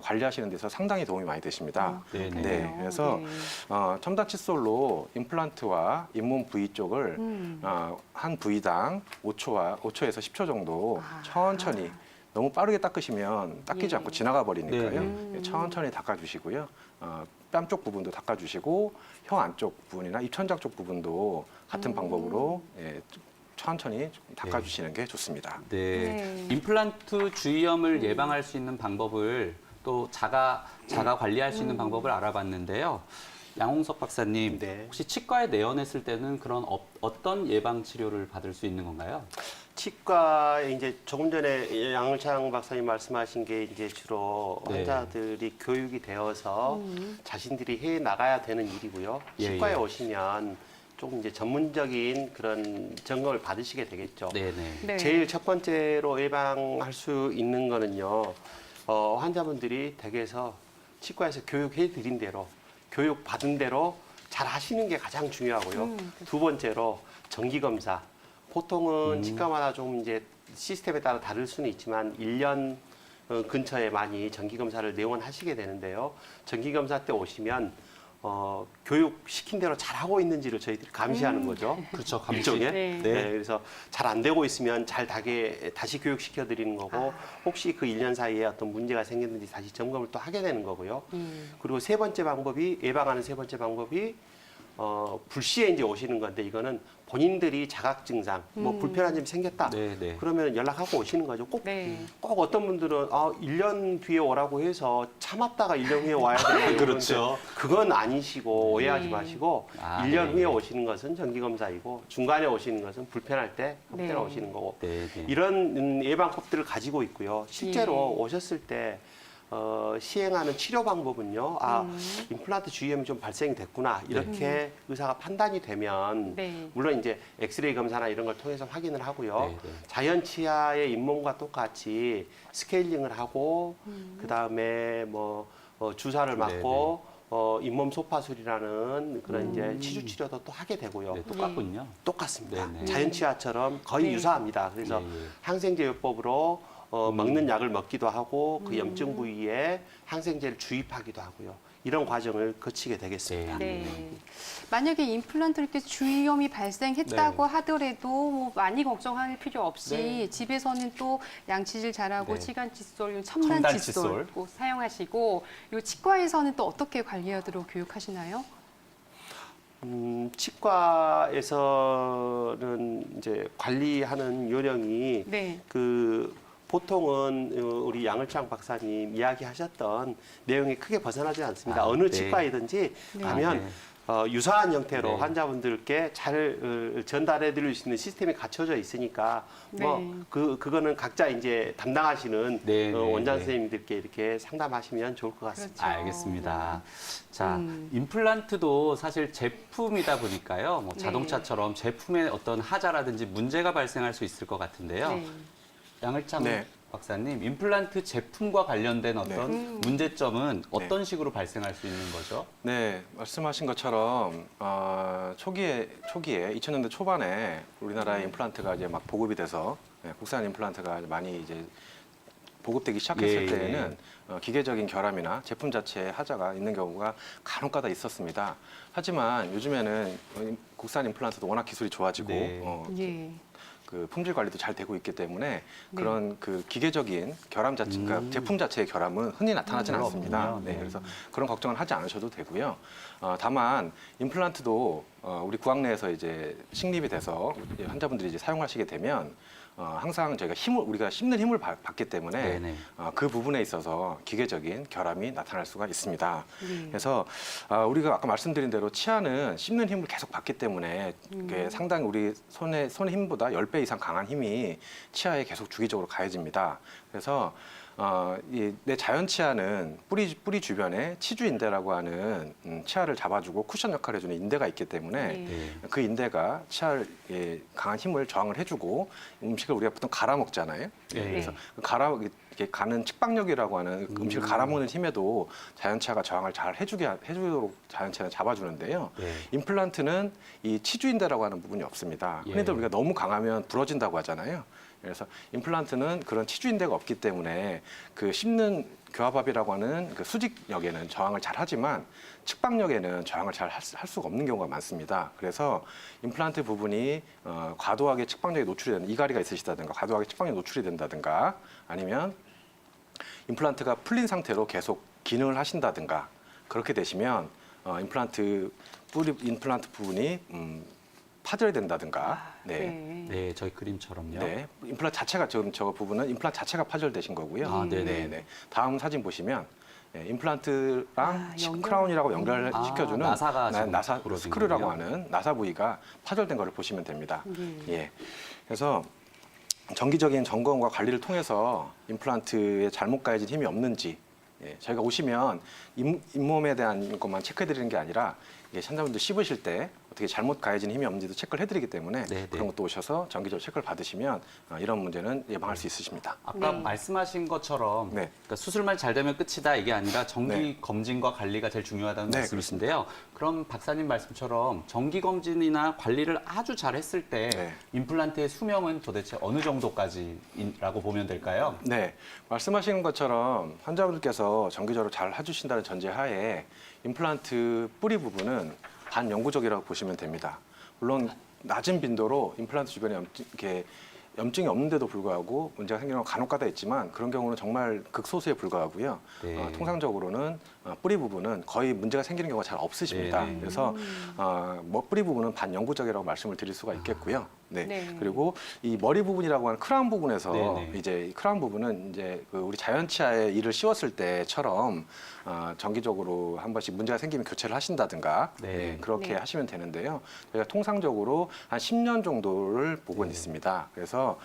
관리하시는 데서 상당히 도움이 많이 되십니다. 네, 네. 네, 그래서 네. 첨단 칫솔로 임플란트와 잇몸 부위 쪽을 한 부위당 5초에서 10초 정도 아. 천천히 너무 빠르게 닦으시면 닦이지 예. 않고 지나가 버리니까요. 네, 예, 천천히 닦아주시고요. 뺨 쪽 부분도 닦아주시고 혀 안쪽 부분이나 입천장 쪽 부분도 같은 방법으로 천천히 닦아주시는 게 좋습니다. 네. 네. 임플란트 주위염을 예방할 수 있는 방법을 또 자가 관리할 수 있는 방법을 알아봤는데요. 양홍석 박사님, 네. 혹시 치과에 내원했을 때는 그런 어떤 예방 치료를 받을 수 있는 건가요? 치과에 이제 조금 전에 양을창 박사님 말씀하신 게 이제 주로 네. 환자들이 교육이 되어서 자신들이 해 나가야 되는 일이고요. 예, 치과에 예. 오시면 조금 이제 전문적인 그런 점검을 받으시게 되겠죠. 네네. 네. 제일 첫 번째로 예방할 수 있는 거는요. 환자분들이 댁에서 치과에서 교육해 드린 대로 교육 받은 대로 잘 하시는 게 가장 중요하고요. 두 번째로 정기 검사. 보통은 치과마다 좀 이제 시스템에 따라 다를 수는 있지만 1년 근처에 많이 정기 검사를 내원하시게 되는데요. 정기 검사 때 오시면 교육 시킨 대로 잘 하고 있는지를 저희들이 감시하는 거죠. 그렇죠. 감시. 일종의. 네. 네. 그래서 잘 안 되고 있으면 잘 다시 교육시켜 드리는 거고 혹시 그 1년 사이에 어떤 문제가 생겼는지 다시 점검을 또 하게 되는 거고요. 그리고 세 번째 방법이 예방하는 세 번째 방법이 불시에 이제 오시는 건데 이거는 본인들이 자각 증상, 뭐 불편한 점이 생겼다. 네네. 그러면 연락하고 오시는 거죠. 꼭 네. 꼭 어떤 분들은 1년 뒤에 오라고 해서 참았다가 1년 후에 와야 되는 그렇죠. 그건 아니시고 오해하지 마시고 아, 1년 네. 후에 오시는 것은 정기검사이고 중간에 오시는 것은 불편할 때 아무 때나 네. 오시는 거고 네네. 이런 예방법들을 가지고 있고요. 실제로 예. 오셨을 때 시행하는 치료 방법은요. 임플란트 주위염이 좀 발생이 됐구나. 이렇게 의사가 판단이 되면 네. 물론 이제 엑스레이 검사나 이런 걸 통해서 확인을 하고요. 네, 네. 자연 치아의 잇몸과 똑같이 스케일링을 하고 그다음에 뭐 주사를 맞고 잇몸 소파술이라는 그런 이제 치주 치료도 또 하게 되고요. 네, 똑같군요. 똑같습니다. 네네. 자연 치아처럼 거의 네. 유사합니다. 그래서 예, 예. 항생제요법으로 먹는 약을 먹기도 하고 그 염증 부위에 항생제를 주입하기도 하고요. 이런 과정을 거치게 되겠습니다. 네. 만약에 임플란트를 이렇게 주위염이 발생했다고 하더라도 뭐 많이 걱정할 필요 없이 집에서는 또 양치질 잘하고 네. 치간 칫솔, 첨단 첨단 칫솔 칫솔. 꼭 사용하시고 요 치과에서는 또 어떻게 관리하도록 교육하시나요? 치과에서는 이제 관리하는 요령이 네. 보통은 우리 양을창 박사님 이야기하셨던 내용이 크게 벗어나지 않습니다. 어느 네. 치과이든지 네. 가면 유사한 형태로 네. 환자분들께 잘 전달해 드릴 수 있는 시스템이 갖춰져 있으니까 그거는 각자 이제 담당하시는 네, 네, 원장 네. 선생님들께 이렇게 상담하시면 좋을 것 같습니다. 그렇죠. 알겠습니다. 자, 음. 임플란트도 사실 제품이다 보니까요. 뭐 네. 자동차처럼 제품에 어떤 하자라든지 문제가 발생할 수 있을 것 같은데요. 네. 양을창 네. 박사님, 임플란트 제품과 관련된 어떤 문제점은 네. 어떤 식으로 발생할 수 있는 거죠? 네, 말씀하신 것처럼 초기에 2000년대 초반에 우리나라의 임플란트가 이제 막 보급이 돼서 국산 임플란트가 많이 이제 보급되기 시작했을 예, 때에는 기계적인 결함이나 제품 자체에 하자가 있는 경우가 간혹가다 있었습니다. 하지만 요즘에는 국산 임플란트도 워낙 기술이 좋아지고 네. 예. 그 품질 관리도 잘 되고 있기 때문에 네. 그런 그 기계적인 결함 자체, 그러니까 제품 자체의 결함은 흔히 나타나지는 않습니다. 그렇군요. 네, 네. 그래서 그런 걱정을 하지 않으셔도 되고요. 다만 임플란트도 우리 구강 내에서 이제 식립이 돼서 이제 환자분들이 이제 사용하시게 되면 항상 저희가 우리가 씹는 힘을 받기 때문에 네네. 그 부분에 있어서 기계적인 결함이 나타날 수가 있습니다. 네. 그래서 우리가 아까 말씀드린 대로 치아는 씹는 힘을 계속 받기 때문에 그게 상당히 우리 손의 힘보다 10배 이상 강한 힘이 치아에 계속 주기적으로 가해집니다. 그래서 내 자연 치아는 뿌리 주변에 치주인대라고 하는 치아를 잡아주고 쿠션 역할을 해주는 인대가 있기 때문에 네. 네. 그 인대가 치아에 강한 힘을 저항을 해주고 음식을 우리가 보통 갈아 먹잖아요. 네. 그래서 이렇게 가는 측방력이라고 하는 음식을 갈아 먹는 힘에도 자연 치아가 저항을 잘 해주도록 자연 치아는 잡아주는데요. 네. 임플란트는 이 치주인대라고 하는 부분이 없습니다. 예. 흔히들 우리가 너무 강하면 부러진다고 하잖아요. 그래서 임플란트는 그런 치주인대가 없기 때문에 그 씹는 교합압이라고 하는 그 수직력에는 저항을 잘 하지만 측방력에는 저항을 잘 할 수가 없는 경우가 많습니다. 그래서 임플란트 부분이 과도하게 측방력에 노출이 되는 이갈이가 있으시다든가 과도하게 측방력에 노출이 된다든가 아니면 임플란트가 풀린 상태로 계속 기능을 하신다든가 그렇게 되시면 임플란트 부분이 파절이 된다든가 네. 네, 저희 그림처럼요. 네, 임플란트 자체가 지금 저 부분은 임플란트 자체가 파절되신 거고요. 아, 네네. 네. 다음 사진 보시면 임플란트랑 연결. 크라운이라고 연결시켜주는 나사가 지금 나사 부러진 스크류라고 거군요. 하는 나사 부위가 파절된 거를 보시면 됩니다. 네. 예. 그래서 정기적인 점검과 관리를 통해서 임플란트에 잘못 가해진 힘이 없는지 저희가 오시면 잇몸에 대한 것만 체크해드리는 게 아니라 환자분들 씹으실 때 어떻게 잘못 가해진 힘이 없는지도 체크를 해드리기 때문에 네, 그런 것도 오셔서 정기적으로 체크를 받으시면 이런 문제는 예방할 수 있으십니다. 아까 네. 말씀하신 것처럼 네. 그러니까 수술만 잘 되면 끝이다 이게 아니라 정기 네. 검진과 관리가 제일 중요하다는 네, 말씀이신데요. 그럼 박사님 말씀처럼 정기 검진이나 관리를 아주 잘 했을 때 네. 임플란트의 수명은 도대체 어느 정도까지라고 보면 될까요? 네, 말씀하시는 것처럼 환자분들께서 정기적으로 잘 해주신다는 전제하에 임플란트 뿌리 부분은 반영구적이라고 보시면 됩니다. 물론 낮은 빈도로 임플란트 주변에 염증이 없는데도 불구하고 문제가 생기는 건 간혹가다 있지만 그런 경우는 정말 극소수에 불과하고요. 네. 통상적으로는 뿌리 부분은 거의 문제가 생기는 경우가 잘 없으십니다. 네, 네. 그래서 뿌리 부분은 반영구적이라고 말씀을 드릴 수가 있겠고요. 네. 네. 그리고 이 머리 부분이라고 하는 크라운 부분에서 네, 네. 이제 이 크라운 부분은 이제 그 우리 자연 치아에 이를 씌웠을 때처럼 정기적으로 한 번씩 문제가 생기면 교체를 하신다든가 네. 그렇게 네. 하시면 되는데요. 저희가 통상적으로 한 10년 정도를 보고는 네. 있습니다. 그래서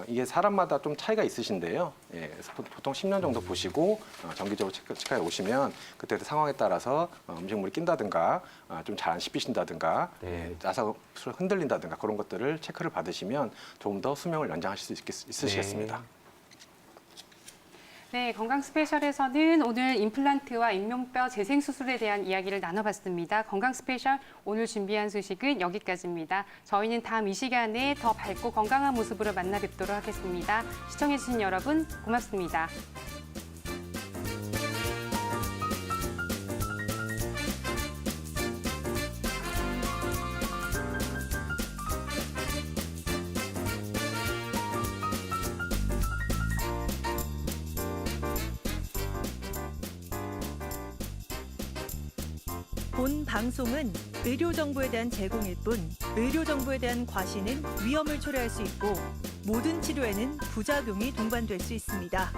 이게 사람마다 좀 차이가 있으신데요. 그래서 보통 10년 정도 보시고 정기적으로 치과에 오시면 그때 상황에 따라서 음식물이 낀다든가 좀 잘 안 씹히신다든가 네. 나사가 흔들린다든가 그런 것들을 체크를 받으시면 조금 더 수명을 연장하실 수 있으시겠습니다. 네, 건강 스페셜에서는 오늘 임플란트와 잇몸뼈 재생 수술에 대한 이야기를 나눠봤습니다. 건강 스페셜 오늘 준비한 소식은 여기까지입니다. 저희는 다음 이 시간에 더 밝고 건강한 모습으로 만나 뵙도록 하겠습니다. 시청해주신 여러분 고맙습니다. 본 방송은 의료 정보에 대한 제공일 뿐 의료 정보에 대한 과시는 위험을 초래할 수 있고 모든 치료에는 부작용이 동반될 수 있습니다.